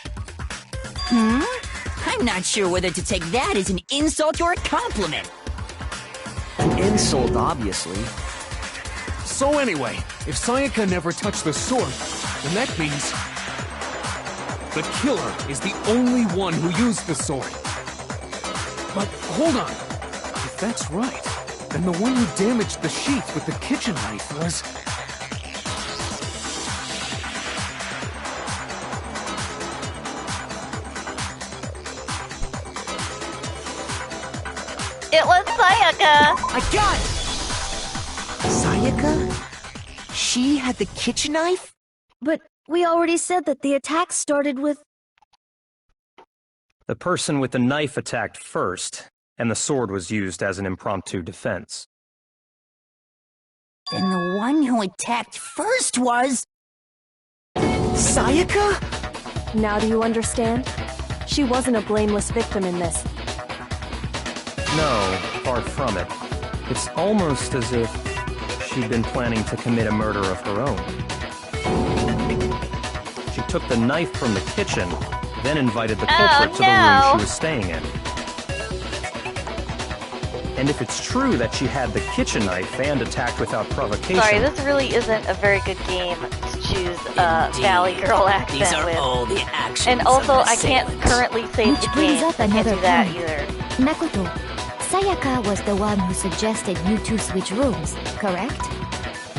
I'm not sure whether to take that as an insult or a compliment. An insult, obviously. So anyway, if Sayaka never touched the sword, then that means the killer is the only one who used the sword. But hold on. If that's right, then the one who damaged the sheath with the kitchen knife was... It was Sayaka! I got it! Sayaka? She had the kitchen knife? But we already said that the attack started with... The person with the knife attacked first, and the sword was used as an impromptu defense. Then the one who attacked first was... Sayaka? Now do you understand? She wasn't a blameless victim in this. No, far from it. It's almost as if she'd been planning to commit a murder of her own. She took the knife from the kitchen, then invited the culprit to the room she was staying in. And if it's true that she had the kitchen knife and attacked without provocation... Sorry, this really isn't a very good game to choose a Valley Girl accent These are with. all the actions And also, of the I can't assailant. currently save Which the brings game. up I can't another do that point. either. Makoto, Sayaka was the one who suggested you two switch rooms, correct?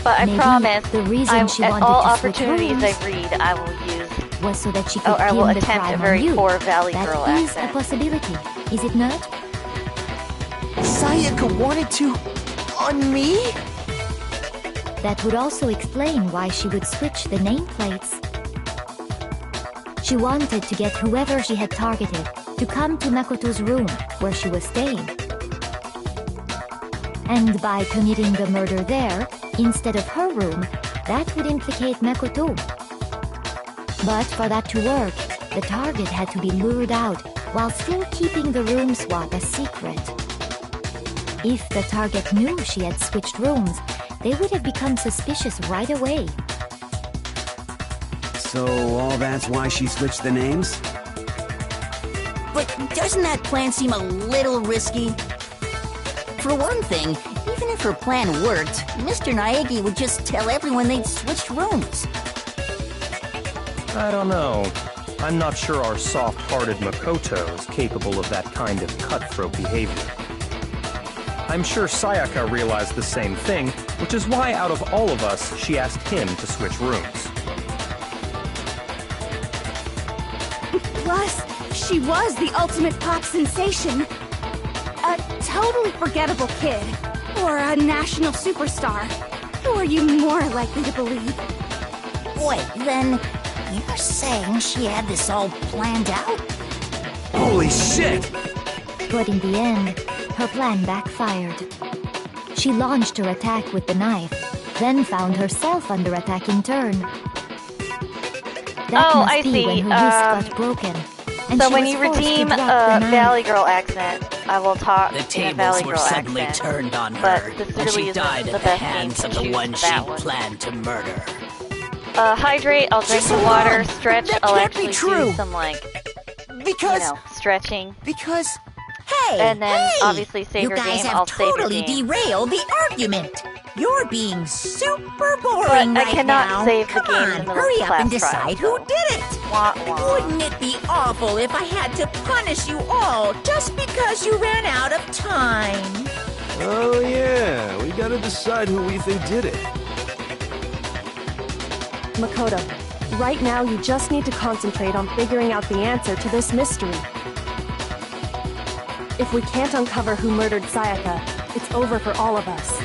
But I Maybe promise, the reason she at wanted all to switch opportunities rooms I read, I will use... was so that she could I will pin the attempt crime a very on you. poor Valley That Girl is accent. a possibility, is it not? Sayaka wanted to... on me? That would also explain why she would switch the nameplates. She wanted to get whoever she had targeted to come to Makoto's room where she was staying. And by committing the murder there, instead of her room, that would implicate Makoto. But for that to work, the target had to be lured out while still keeping the room swap a secret. If the target knew she had switched rooms, they would have become suspicious right away. So all that's why she switched the names? But doesn't that plan seem a little risky? For one thing, even if her plan worked, Mr. Naegi would just tell everyone they'd switched rooms. I don't know. I'm not sure our soft-hearted Makoto is capable of that kind of cutthroat behavior. I'm sure Sayaka realized the same thing, which is why out of all of us, she asked him to switch rooms. Plus, she was the ultimate pop sensation. A totally forgettable kid. Or a national superstar. Who are you more likely to believe? Wait, then you're saying she had this all planned out? Holy shit! But in the end, her plan backfired. She launched her attack with the knife, then found herself under attack in turn. That must I be see. when her wrist got broken. And So she when was you forced to redeem drop a the knife. Valley Girl accent, I will talk The in a tables Valley were Girl suddenly accent. turned on But her, this and really she isn't died the at the best hands game of to the choose one for she that one. planned to murder. Hydrate, I'll drink Just some hold water, on. stretch, That I'll can't be actually true. do some, like, Because... stretching. Because... Hey, And then, hey! obviously, save you your guys game, have I'll save your totally game. derailed the argument. You're being super boring But I right cannot now. save the Come game in on, the middle hurry of up and class trial, decide who did it. Wah, wah. Wouldn't it be awful if I had to punish you all just because you ran out of time? Oh yeah, we gotta decide who we think did it. Makoto. Right now, you just need to concentrate on figuring out the answer to this mystery. If we can't uncover who murdered Sayaka, it's over for all of us.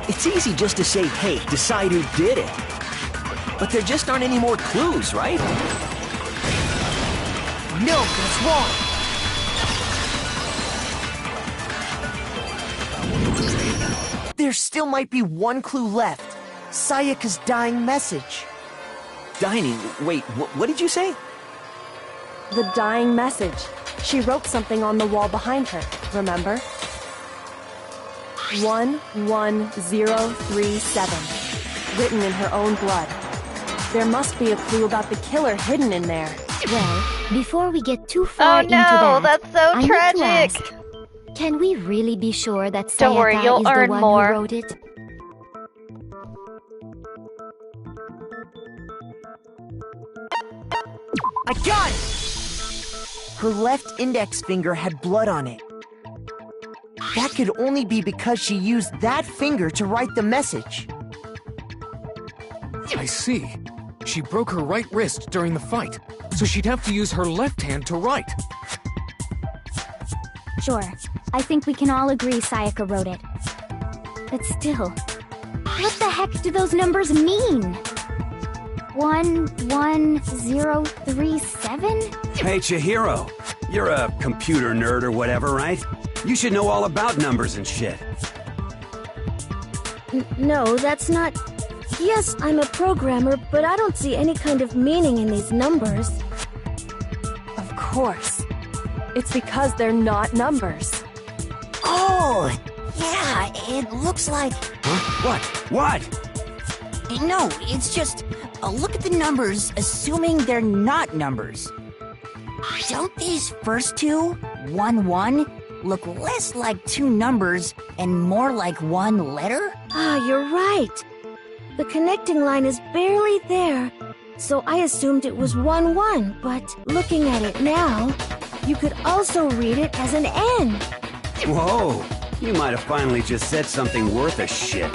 It's easy just to say, hey, decide who did it. But there just aren't any more clues, right? No, that's wrong. There still might be one clue left. Sayaka's dying message. Dining? Wait, what did you say? The dying message. She wrote something on the wall behind her, remember? 11037. Written in her own blood. There must be a clue about the killer hidden in there. Well, before we get too far into that, that's so I tragic. need to ask, can we really be sure that Don't worry, Sayaka you'll is the earn one more. who wrote it? I got it! Her left index finger had blood on it. That could only be because she used that finger to write the message. I see. She broke her right wrist during the fight, so she'd have to use her left hand to write. Sure, I think we can all agree Sayaka wrote it. But still, what the heck do those numbers mean? 11037? Hey, Chihiro. You're a computer nerd or whatever, right? You should know all about numbers and shit. No, that's not... Yes, I'm a programmer, but I don't see any kind of meaning in these numbers. Of course. It's because they're not numbers. Oh, yeah, it looks like... Huh? What? No, it's just... look at the numbers, assuming they're not numbers. Don't these first two, 1-1, look less like two numbers and more like one letter? Ah, you're right. The connecting line is barely there, so I assumed it was 1-1, but looking at it now, you could also read it as an N. Whoa, you might have finally just said something worth a shit.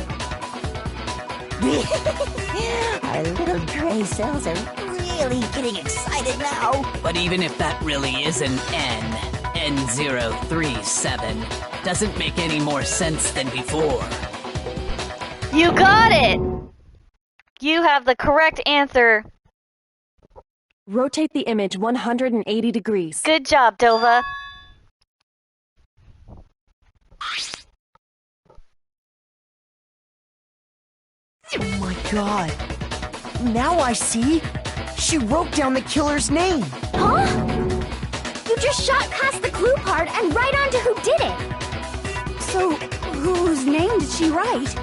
Our little gray cells are really getting excited now. But even if that really is an N037, doesn't make any more sense than before. You got it! You have the correct answer. Rotate the image 180 degrees. Good job, Dova. Oh my god. Now I see. She wrote down the killer's name. Huh? You just shot past the clue part and right onto who did it. So, whose name did she write?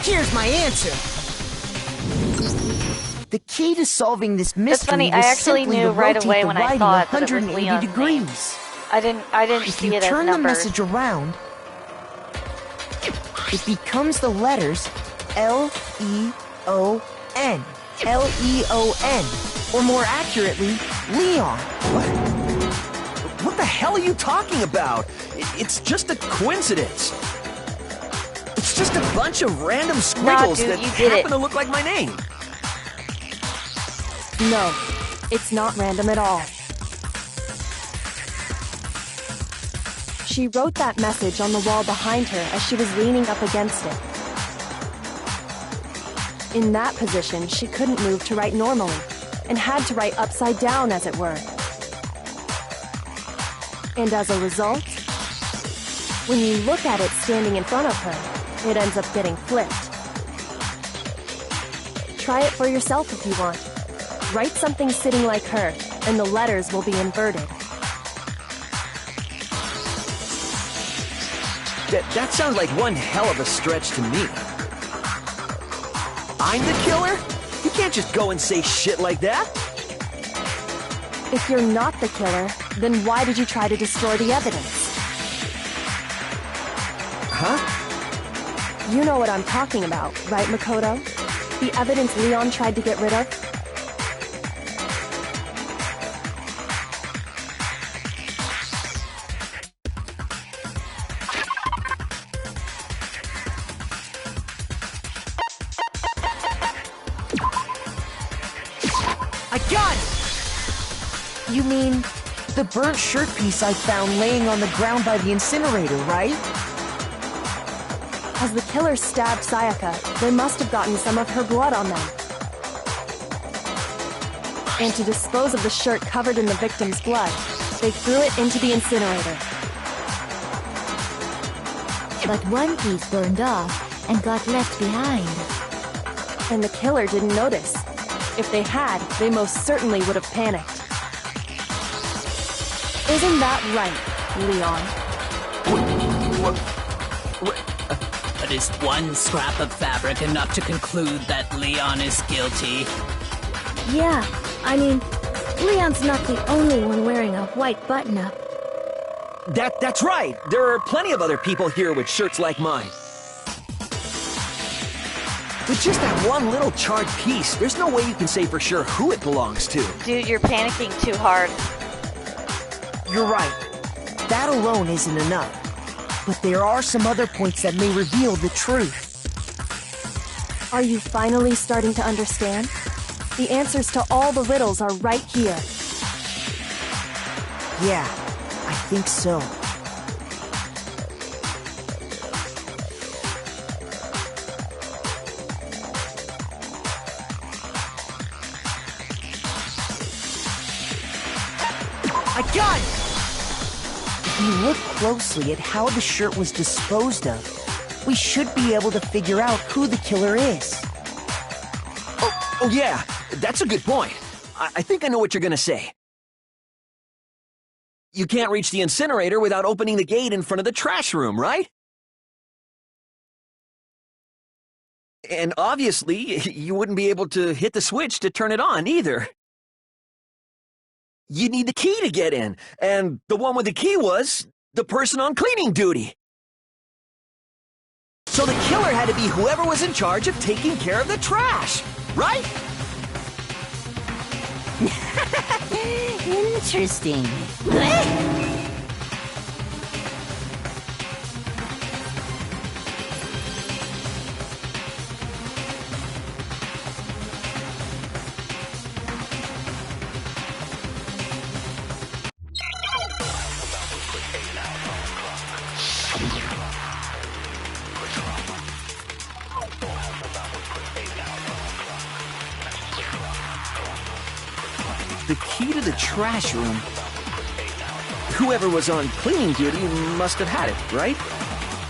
Here's my answer. The key to solving this mystery It's funny, I was actually simply knew to right rotate away the when I writing saw it that it was 180 Leon's name. degrees. I didn't If see you it as turn the numbers. message around, it becomes the letters L-E-O-N. L-E-O-N. Or more accurately, Leon. What the hell are you talking about? It's just a coincidence. It's just a bunch of random squiggles dude, that you did happen it. to look like my name. No, it's not random at all. She wrote that message on the wall behind her as she was leaning up against it. In that position, she couldn't move to write normally, and had to write upside down, as it were. And as a result, when you look at it standing in front of her, it ends up getting flipped. Try it for yourself if you want. Write something sitting like her, and the letters will be inverted. That sounds like one hell of a stretch to me. I'm the killer? You can't just go and say shit like that. If you're not the killer, then why did you try to destroy the evidence? Huh? You know what I'm talking about, right, Makoto? The evidence Leon tried to get rid of? I got it! You mean the burnt shirt piece I found laying on the ground by the incinerator, right? As the killer stabbed Sayaka, they must have gotten some of her blood on them. And to dispose of the shirt covered in the victim's blood, they threw it into the incinerator. But one piece burned off and got left behind. And the killer didn't notice. If they had, they most certainly would have panicked. Isn't that right, Leon? But is one scrap of fabric enough to conclude that Leon is guilty? Yeah, I mean, Leon's not the only one wearing a white button-up. That's right! There are plenty of other people here with shirts like mine. With just that one little charred piece, there's no way you can say for sure who it belongs to. Dude, you're panicking too hard. You're right. That alone isn't enough. But there are some other points that may reveal the truth. Are you finally starting to understand? The answers to all the riddles are right here. Yeah, I think so. I got it! If you look closely at how the shirt was disposed of, we should be able to figure out who the killer is. Oh yeah, that's a good point. I think I know what you're gonna say. You can't reach the incinerator without opening the gate in front of the trash room, right? And obviously, you wouldn't be able to hit the switch to turn it on either. You need the key to get in, and the one with the key was the person on cleaning duty. So the killer had to be whoever was in charge of taking care of the trash, right? Interesting. The key to the trash room. Whoever was on cleaning duty must have had it, right?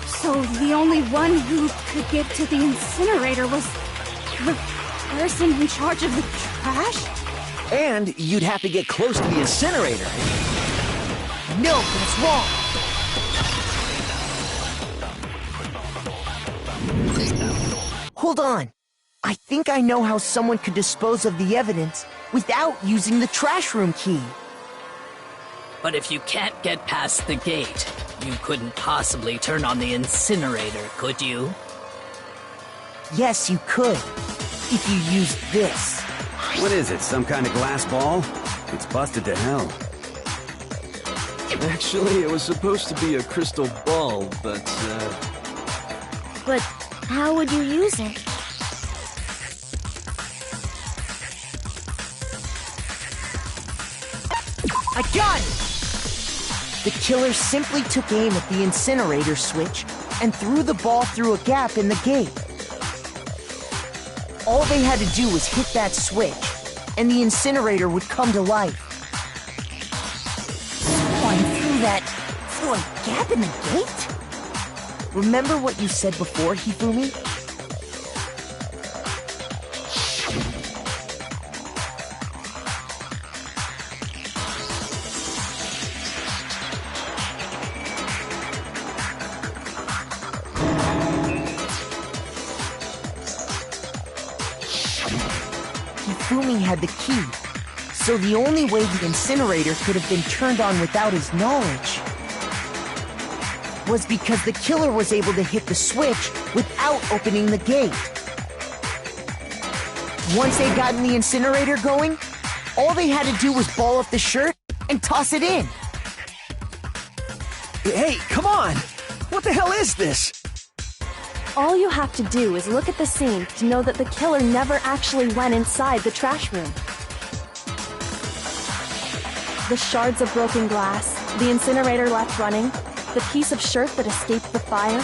So the only one who could get to the incinerator was the person in charge of the trash? And you'd have to get close to the incinerator. No, but it's wrong. Hold on. I think I know how someone could dispose of the evidence without using the trash room key. But if you can't get past the gate, you couldn't possibly turn on the incinerator, could you? Yes, you could. If you used this. What is it, some kind of glass ball? It's busted to hell. Actually, it was supposed to be a crystal ball, but, But how would you use it? I got it! The killer simply took aim at the incinerator switch and threw the ball through a gap in the gate. All they had to do was hit that switch, and the incinerator would come to life. Someone through a gap in the gate? Remember what you said before, Hifumi? Hifumi had the key, so the only way the incinerator could have been turned on without his knowledge was because the killer was able to hit the switch without opening the gate. Once they'd gotten the incinerator going, all they had to do was ball up the shirt and toss it in. Hey, come on! What the hell is this? All you have to do is look at the scene to know that the killer never actually went inside the trash room. The shards of broken glass, the incinerator left running, the piece of shirt that escaped the fire.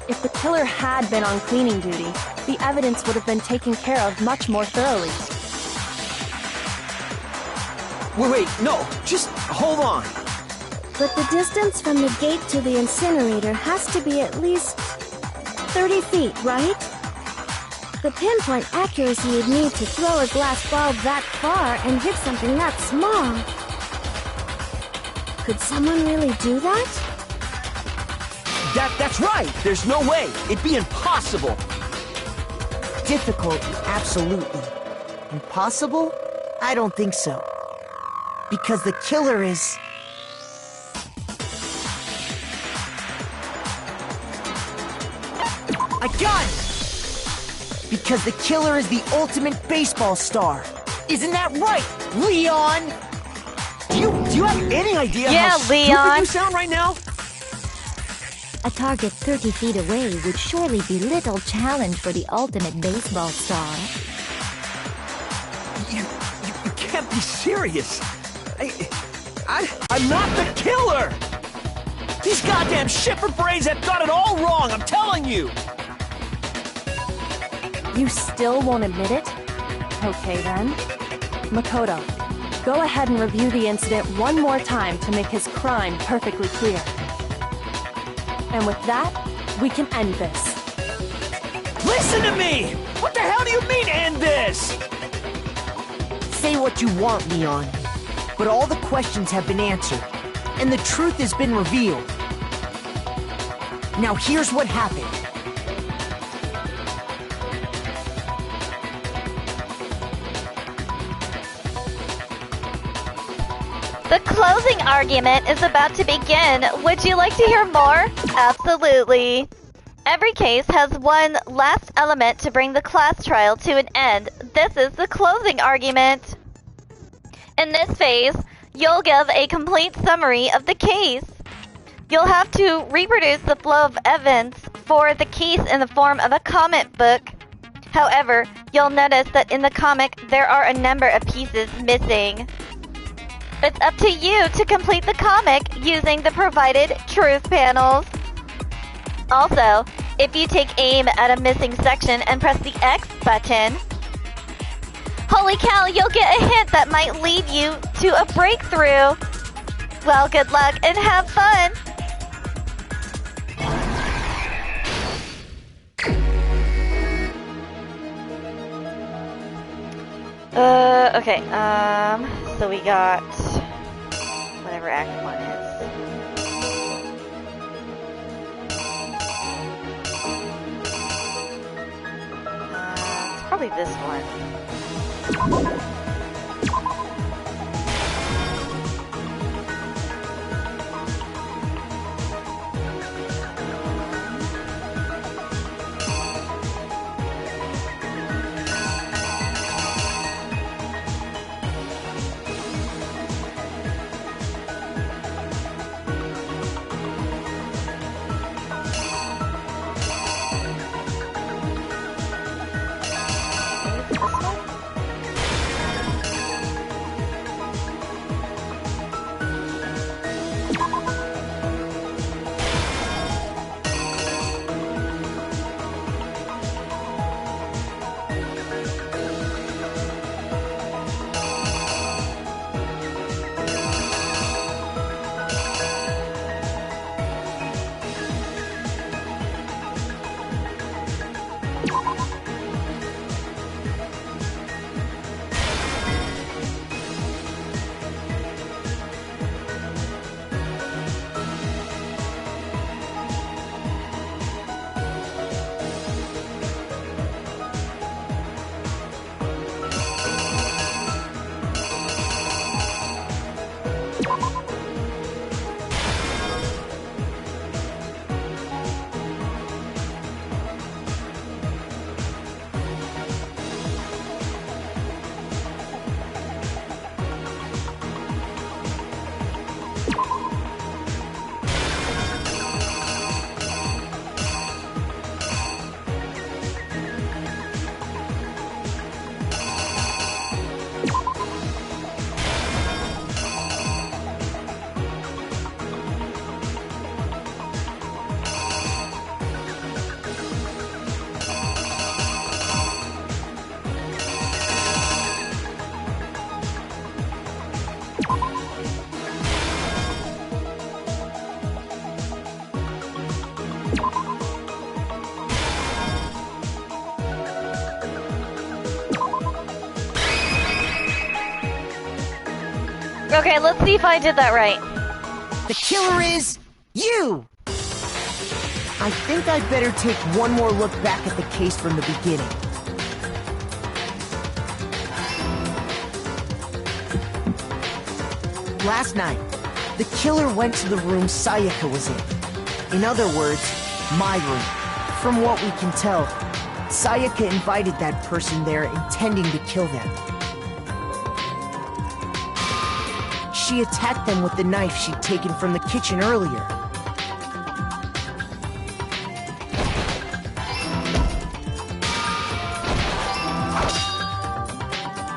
If the killer had been on cleaning duty, the evidence would have been taken care of much more thoroughly. Wait, no, just hold on. But the distance from the gate to the incinerator has to be at least 30 feet, right? The pinpoint accuracy you'd need to throw a glass bulb that far and hit something that small. Could someone really do that? That's right! There's no way! It'd be impossible! Difficult, absolutely. Impossible? I don't think so. Because the killer is... I got it! Because the killer is the ultimate baseball star. Isn't that right, Leon? Do you have any idea how Leon. stupid you sound right now? A target 30 feet away would surely be little challenge for the ultimate baseball star. You can't be serious. I'm not the killer! These goddamn shipper brains have got it all wrong, I'm telling you! You still won't admit it? Okay then. Makoto, go ahead and review the incident one more time to make his crime perfectly clear. And with that, we can end this. Listen to me! What the hell do you mean, end this? Say what you want, Leon. But all the questions have been answered, and the truth has been revealed. Now here's what happened. The closing argument is about to begin. Would you like to hear more? Absolutely. Every case has one last element to bring the class trial to an end. This is the closing argument. In this phase, you'll give a complete summary of the case. You'll have to reproduce the flow of events for the case in the form of a comic book. However, you'll notice that in the comic, there are a number of pieces missing. It's up to you to complete the comic using the provided truth panels. Also, if you take aim at a missing section and press the X button, holy cow, you'll get a hint that might lead you to a breakthrough. Well, good luck and have fun! Okay, so we got whatever Act 1 is. It's probably this one. Okay, let's see if I did that right. The killer is you! I think I'd better take one more look back at the case from the beginning. Last night, the killer went to the room Sayaka was in. In other words, my room. From what we can tell, Sayaka invited that person there intending to kill them. She attacked them with the knife she'd taken from the kitchen earlier.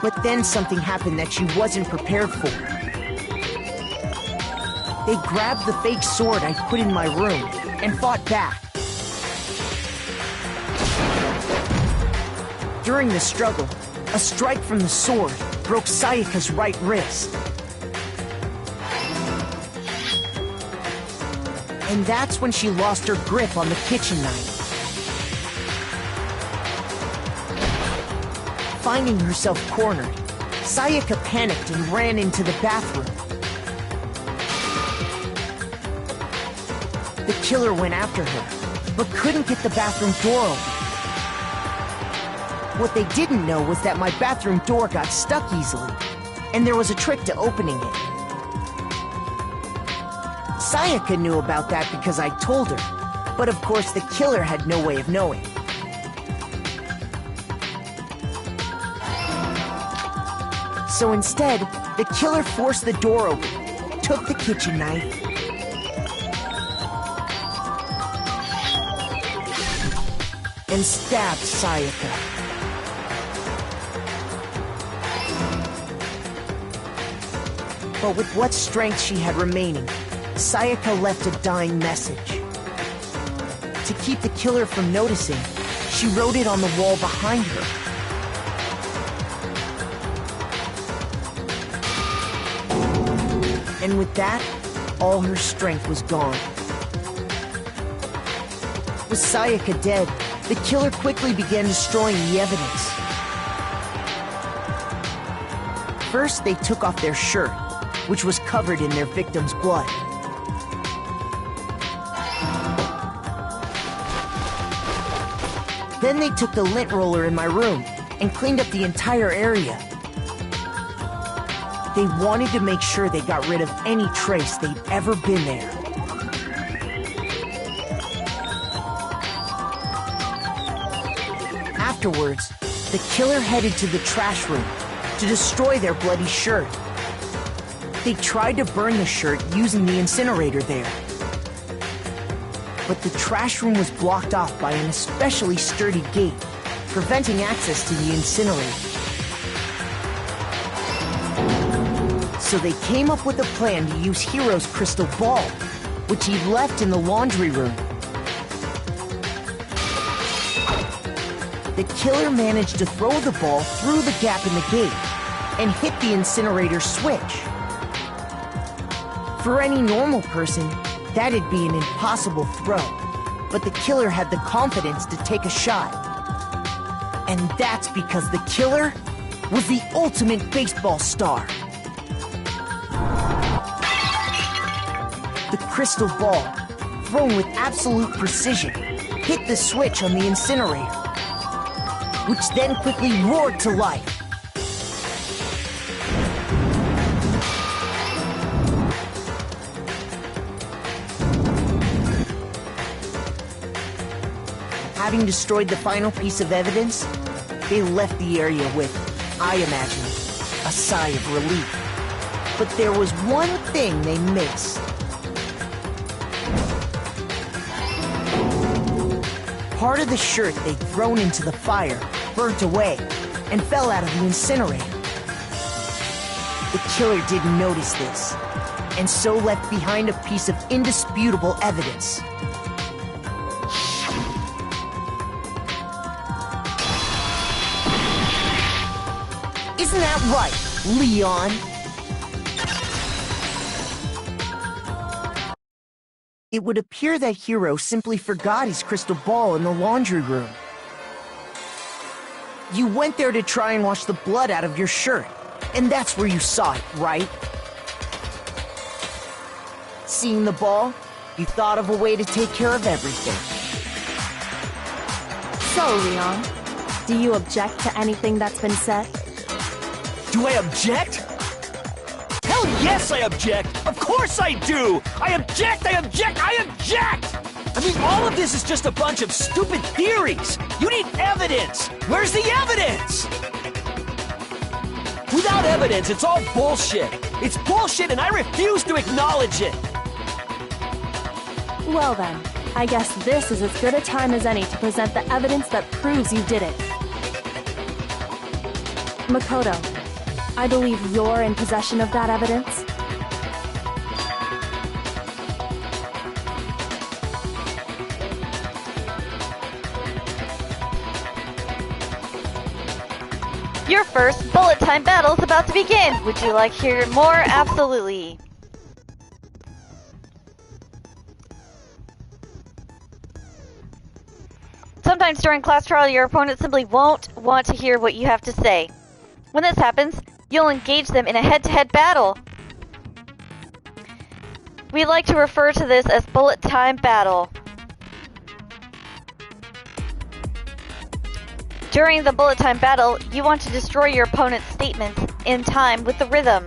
But then something happened that she wasn't prepared for. They grabbed the fake sword I put in my room and fought back. During the struggle, a strike from the sword broke Sayaka's right wrist. And that's when she lost her grip on the kitchen knife. Finding herself cornered, Sayaka panicked and ran into the bathroom. The killer went after her, but couldn't get the bathroom door open. What they didn't know was that my bathroom door got stuck easily, and there was a trick to opening it. Sayaka knew about that because I told her, but of course the killer had no way of knowing. So instead, the killer forced the door open, took the kitchen knife, and stabbed Sayaka. But with what strength she had remaining, Sayaka left a dying message. To keep the killer from noticing, she wrote it on the wall behind her. And with that, all her strength was gone. With Sayaka dead, the killer quickly began destroying the evidence. First, they took off their shirt, which was covered in their victim's blood. Then they took the lint roller in my room and cleaned up the entire area. They wanted to make sure they got rid of any trace they'd ever been there. Afterwards, the killer headed to the trash room to destroy their bloody shirt. They tried to burn the shirt using the incinerator there. But the trash room was blocked off by an especially sturdy gate, preventing access to the incinerator. So they came up with a plan to use Hiro's crystal ball, which he'd left in the laundry room. The killer managed to throw the ball through the gap in the gate and hit the incinerator switch. For any normal person, that'd be an impossible throw, but the killer had the confidence to take a shot. And that's because the killer was the ultimate baseball star. The crystal ball, thrown with absolute precision, hit the switch on the incinerator, which then quickly roared to life. Having destroyed the final piece of evidence, they left the area with, I imagine, a sigh of relief. But there was one thing they missed. Part of the shirt they'd thrown into the fire burnt away and fell out of the incinerator. The killer didn't notice this, and so left behind a piece of indisputable evidence. Isn't that right, Leon? It would appear that Hiro simply forgot his crystal ball in the laundry room. You went there to try and wash the blood out of your shirt, and that's where you saw it, right? Seeing the ball, you thought of a way to take care of everything. So, Leon, do you object to anything that's been said? Do I object? Hell yes, I object! Of course I do! I object! I object! I object! I mean, all of this is just a bunch of stupid theories! You need evidence! Where's the evidence? Without evidence, it's all bullshit! It's bullshit and I refuse to acknowledge it! Well then, I guess this is as good a time as any to present the evidence that proves you did it. Makoto, I believe you're in possession of that evidence. Your first bullet time battle is about to begin. Would you like to hear more? Absolutely. Sometimes during class trial, your opponent simply won't want to hear what you have to say. When this happens, you'll engage them in a head-to-head battle. We like to refer to this as bullet time battle. During the bullet time battle, you want to destroy your opponent's statements in time with the rhythm.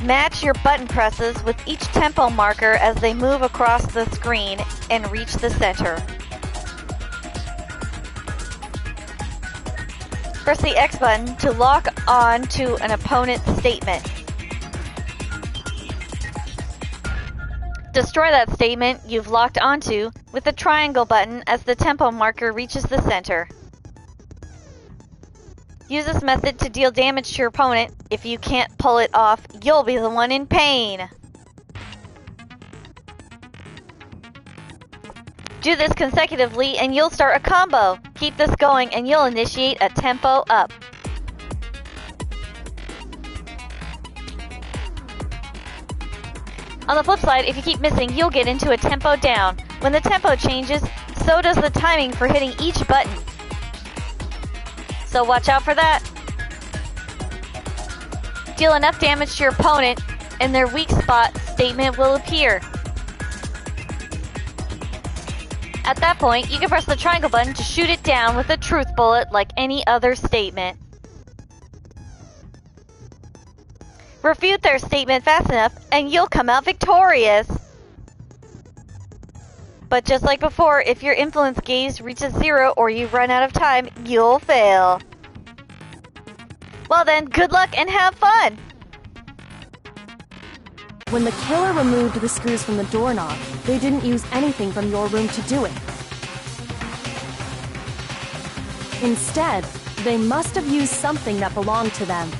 Match your button presses with each tempo marker as they move across the screen and reach the center. Press the X button to lock on to an opponent's statement. Destroy that statement you've locked onto with the triangle button as the tempo marker reaches the center. Use this method to deal damage to your opponent. If you can't pull it off, you'll be the one in pain. Do this consecutively and you'll start a combo. Keep this going and you'll initiate a tempo up. On the flip side, if you keep missing, you'll get into a tempo down. When the tempo changes, so does the timing for hitting each button. So watch out for that. Deal enough damage to your opponent, and their weak spot statement will appear. At that point, you can press the triangle button to shoot it down with a truth bullet like any other statement. Refute their statement fast enough, and you'll come out victorious. But just like before, if your influence gauge reaches 0 or you run out of time, you'll fail. Well then, good luck and have fun! When the killer removed the screws from the doorknob, they didn't use anything from your room to do it. Instead, they must have used something that belonged to them.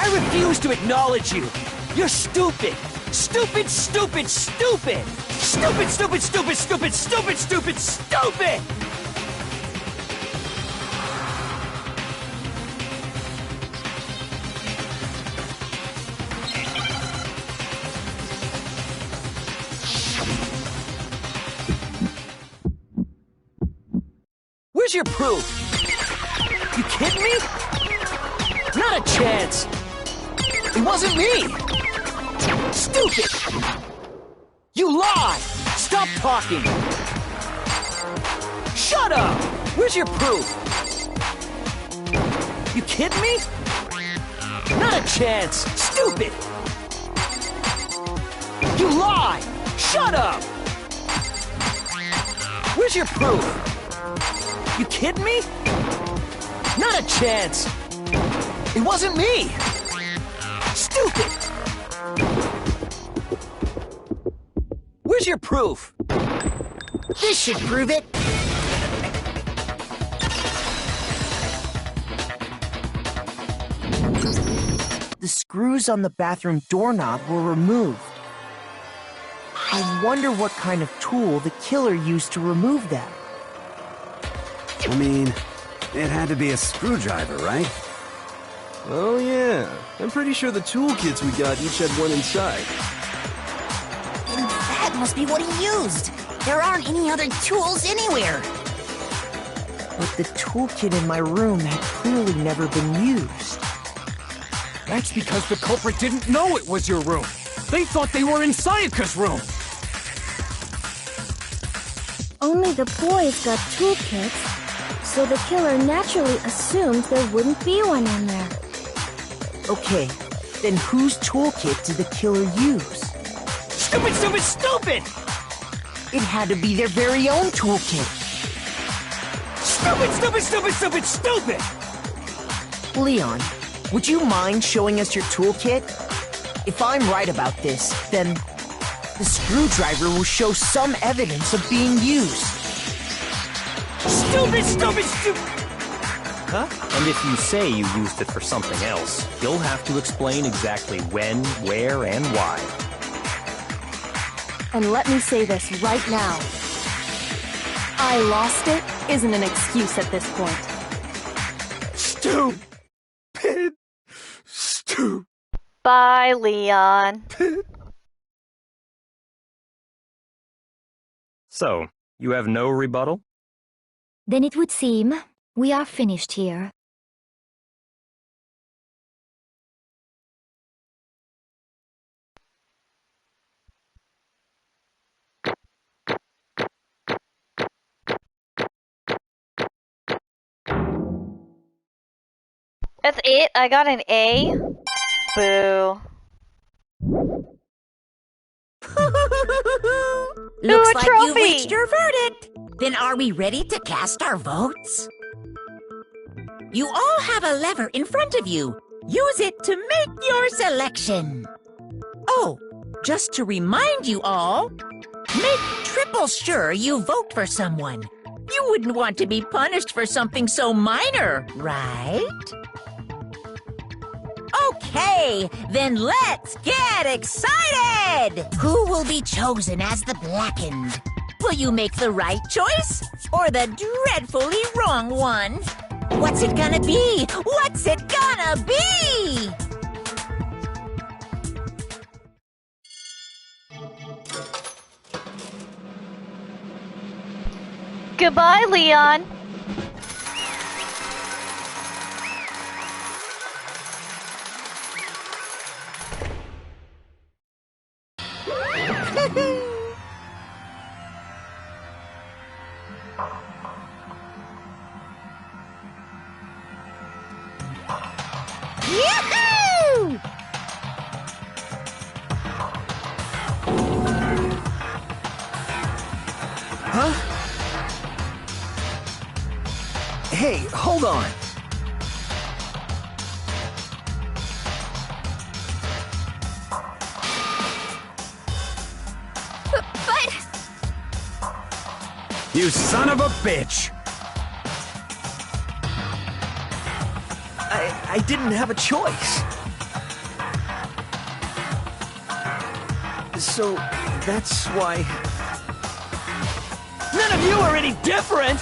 I refuse to acknowledge you! You're stupid! Stupid, stupid, stupid! Stupid, stupid, stupid, stupid, stupid, stupid, stupid! Where's your proof? You kidding me? Not a chance! It wasn't me! Stupid! You lie! Stop talking! Shut up! Where's your proof? You kidding me? Not a chance! Stupid! You lie! Shut up! Where's your proof? You kidding me? Not a chance! It wasn't me! Stupid! Where's your proof? This should prove it. The screws on the bathroom doorknob were removed. I wonder what kind of tool the killer used to remove them. I mean, it had to be a screwdriver, right? Oh yeah, I'm pretty sure the toolkits we got each had one inside. And that must be what he used. There aren't any other tools anywhere. But the toolkit in my room had clearly never been used. That's because the culprit didn't know it was your room. They thought they were in Sayaka's room. Only the boys got toolkits, so the killer naturally assumed there wouldn't be one in there. Okay, then whose toolkit did the killer use? Stupid, stupid, stupid! It had to be their very own toolkit. Stupid, stupid, stupid, stupid, stupid! Leon, would you mind showing us your toolkit? If I'm right about this, then the screwdriver will show some evidence of being used. Stupid, stupid, stupid! Huh? And if you say you used it for something else, you'll have to explain exactly when, where, and why. And let me say this right now. I lost it isn't an excuse at this point. Stupid. Stupid. Bye, Leon. So, you have no rebuttal? Then it would seem we are finished here. That's it? I got an A? Boo. Looks a like trophy. you reached your verdict. Then are we ready to cast our votes? You all have a lever in front of you. Use it to make your selection. Oh, just to remind you all, make triple sure you vote for someone. You wouldn't want to be punished for something so minor, right? Okay, then let's get excited! Who will be chosen as the Blackened? Will you make the right choice or the dreadfully wrong one? What's it gonna be? What's it gonna be? Goodbye, Leon. Yahoo! Huh? Hey, hold on. But... You son of a bitch! I didn't have a choice. So, that's why... None of you are any different!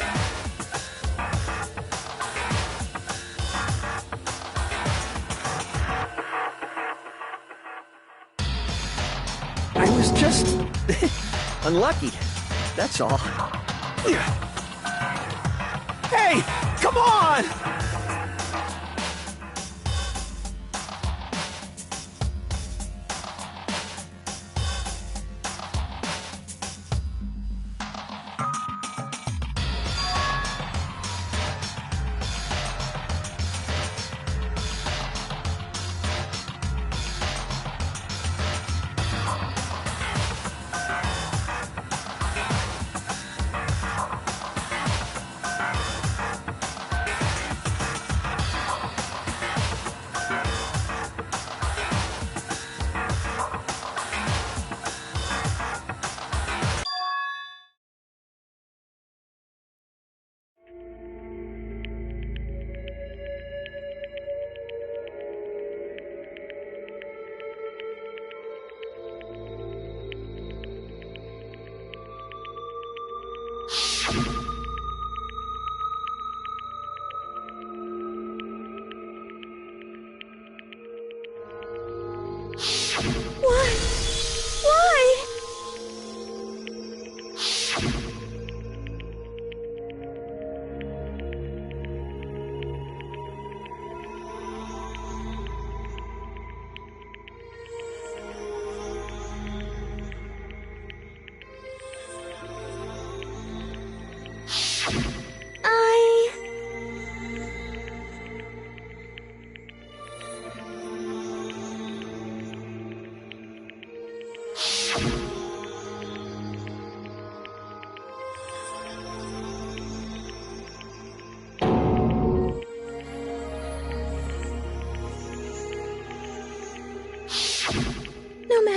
I was just... unlucky. That's all. Hey! Come on!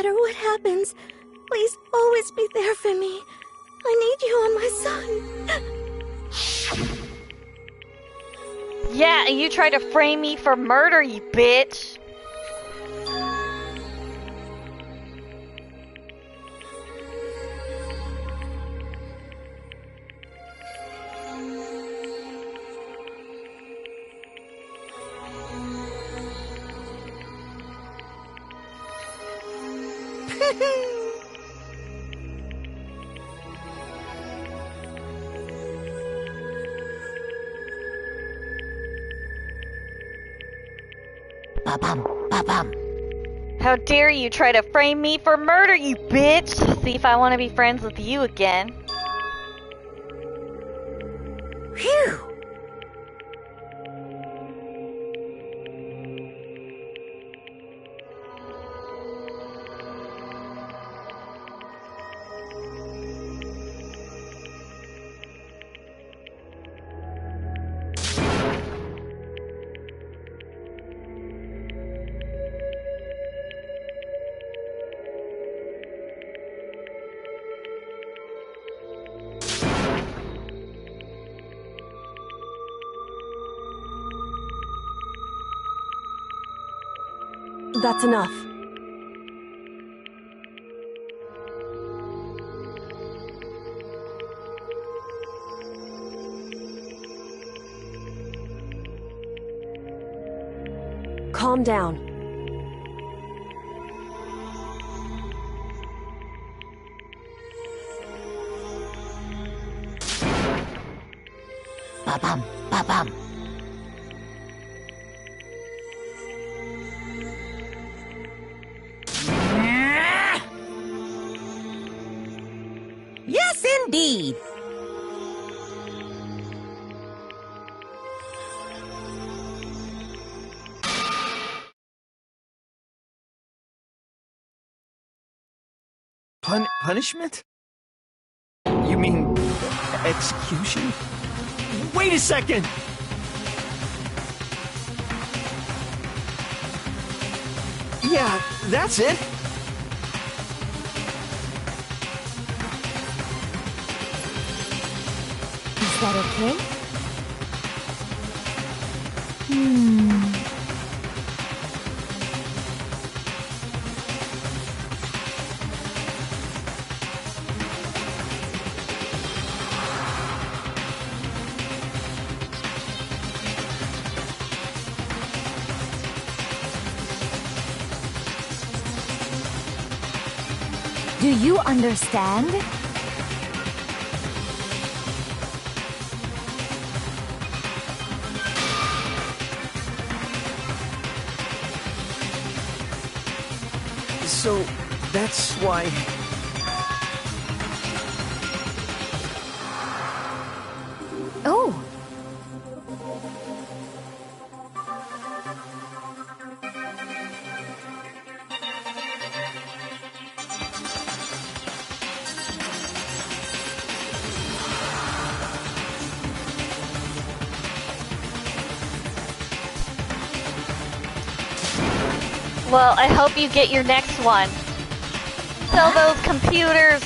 matter what happens, please always be there for me. I need you on my side. Yeah, you tried to frame me for murder, you bitch. Ba-bum, ba-bum. How dare you try to frame me for murder, you bitch! See if I want to be friends with you again. Phew! That's enough. Calm down. Ba-bum, ba-bum. Yes, indeed. Punishment? You mean execution? Wait a second! Yeah, that's it. Is that okay? Do you understand? So, that's why... Oh! Well, I hope you get your next one. Sell those computers.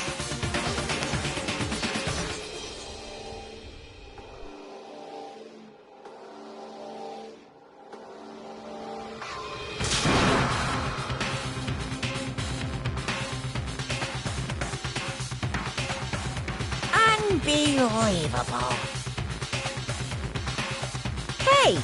Unbelievable. Hey,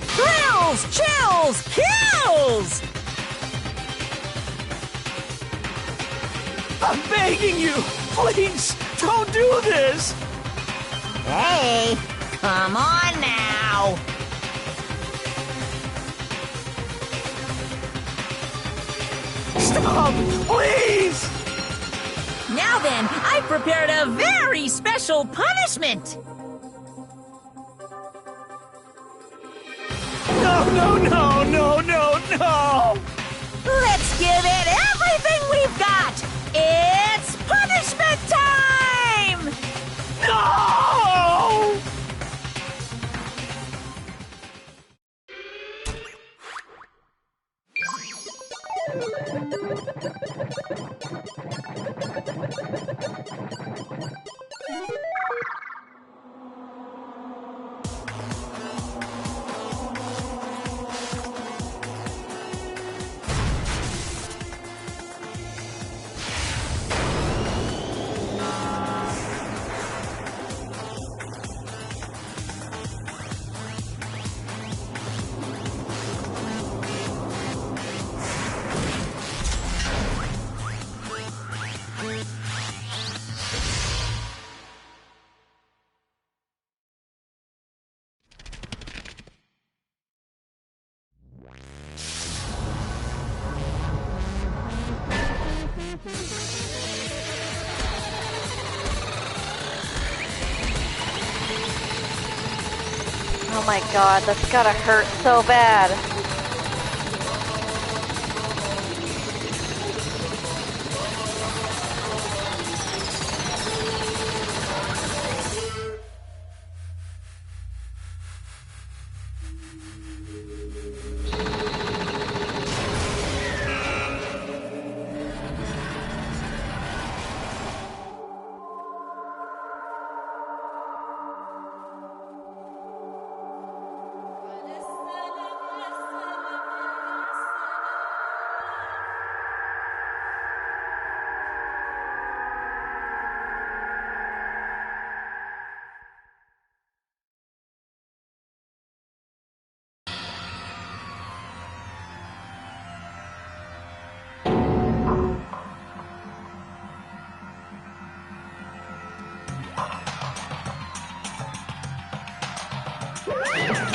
Thrills, chills, kills! I'm begging you, please, don't do this! hey, come on now. Stop, please! No! Now then, I've prepared a very special punishment. No! Let's give it everything we've got. It's punishment time! No! Oh my god, that's gotta hurt so bad.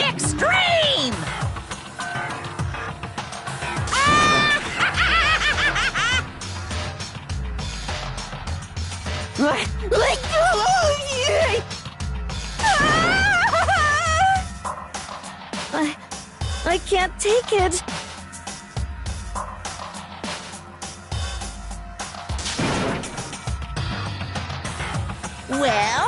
Extreme! I can't take it. Well?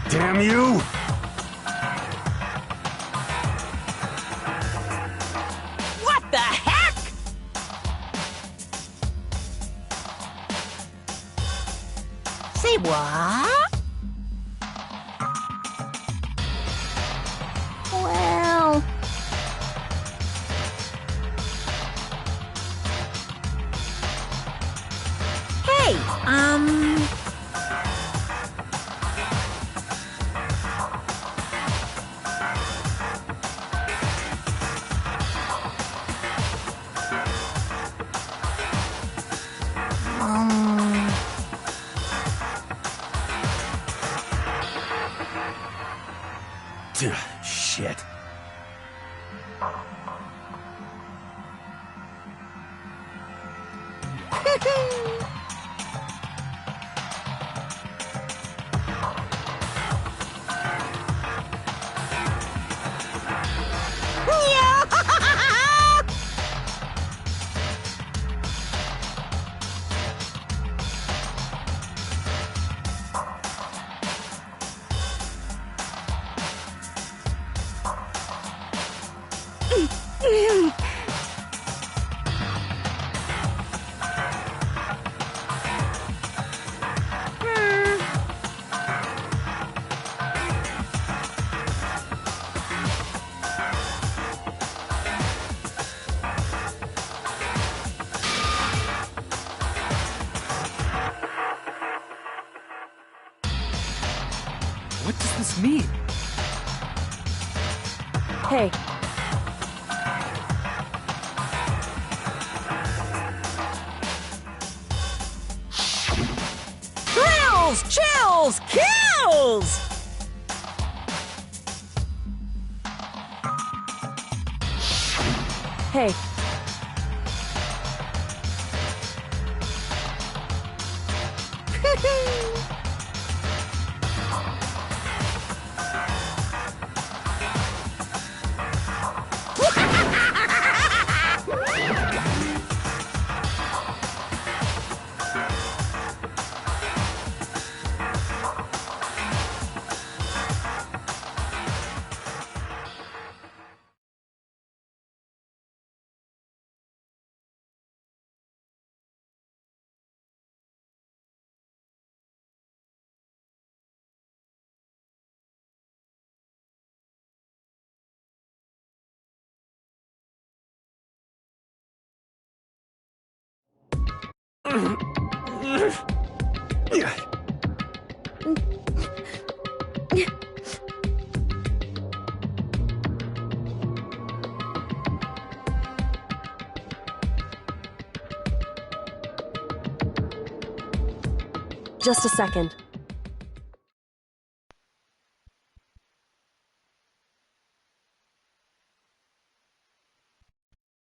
Damn you! What the heck? Say what? Well... Hey, Shit. What does this mean? Hey, Chills! Chills! Kills! Hey. Just a second.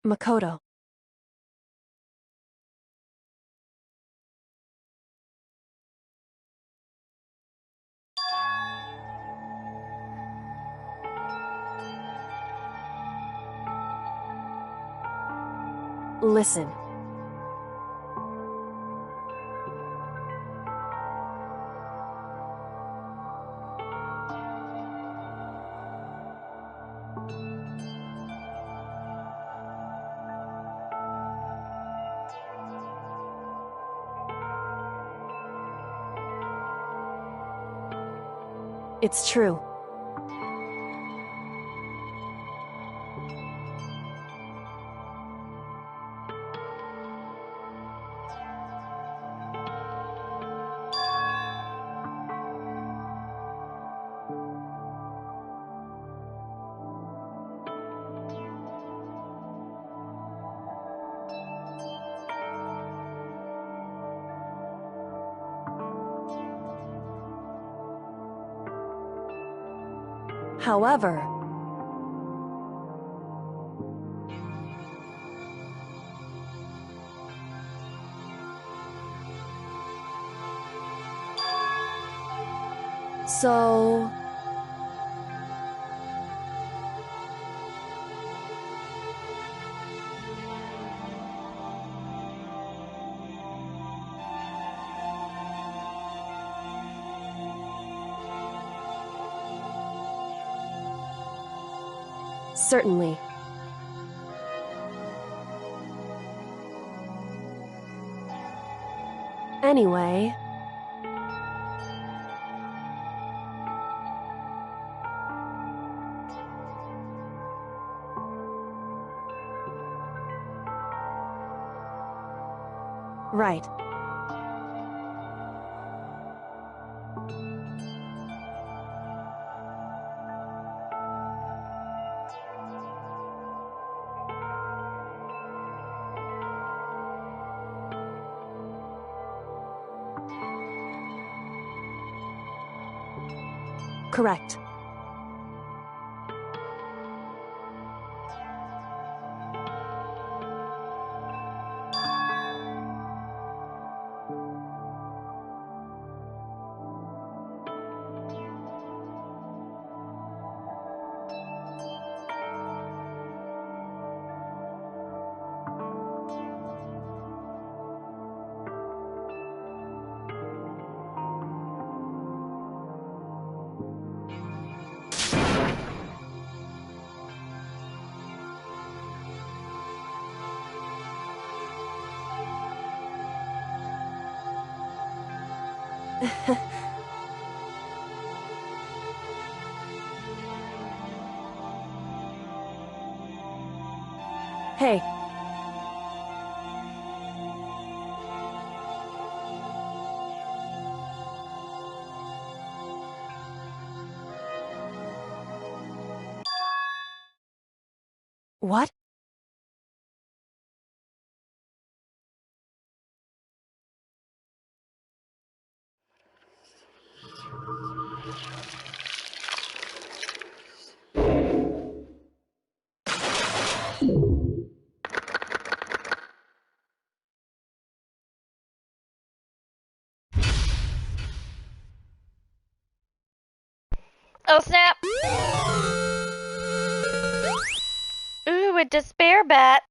Makoto. Listen. It's true. However, so certainly. Anyway, right. Correct. Hey. What? Oh snap! Ooh, a despair bat.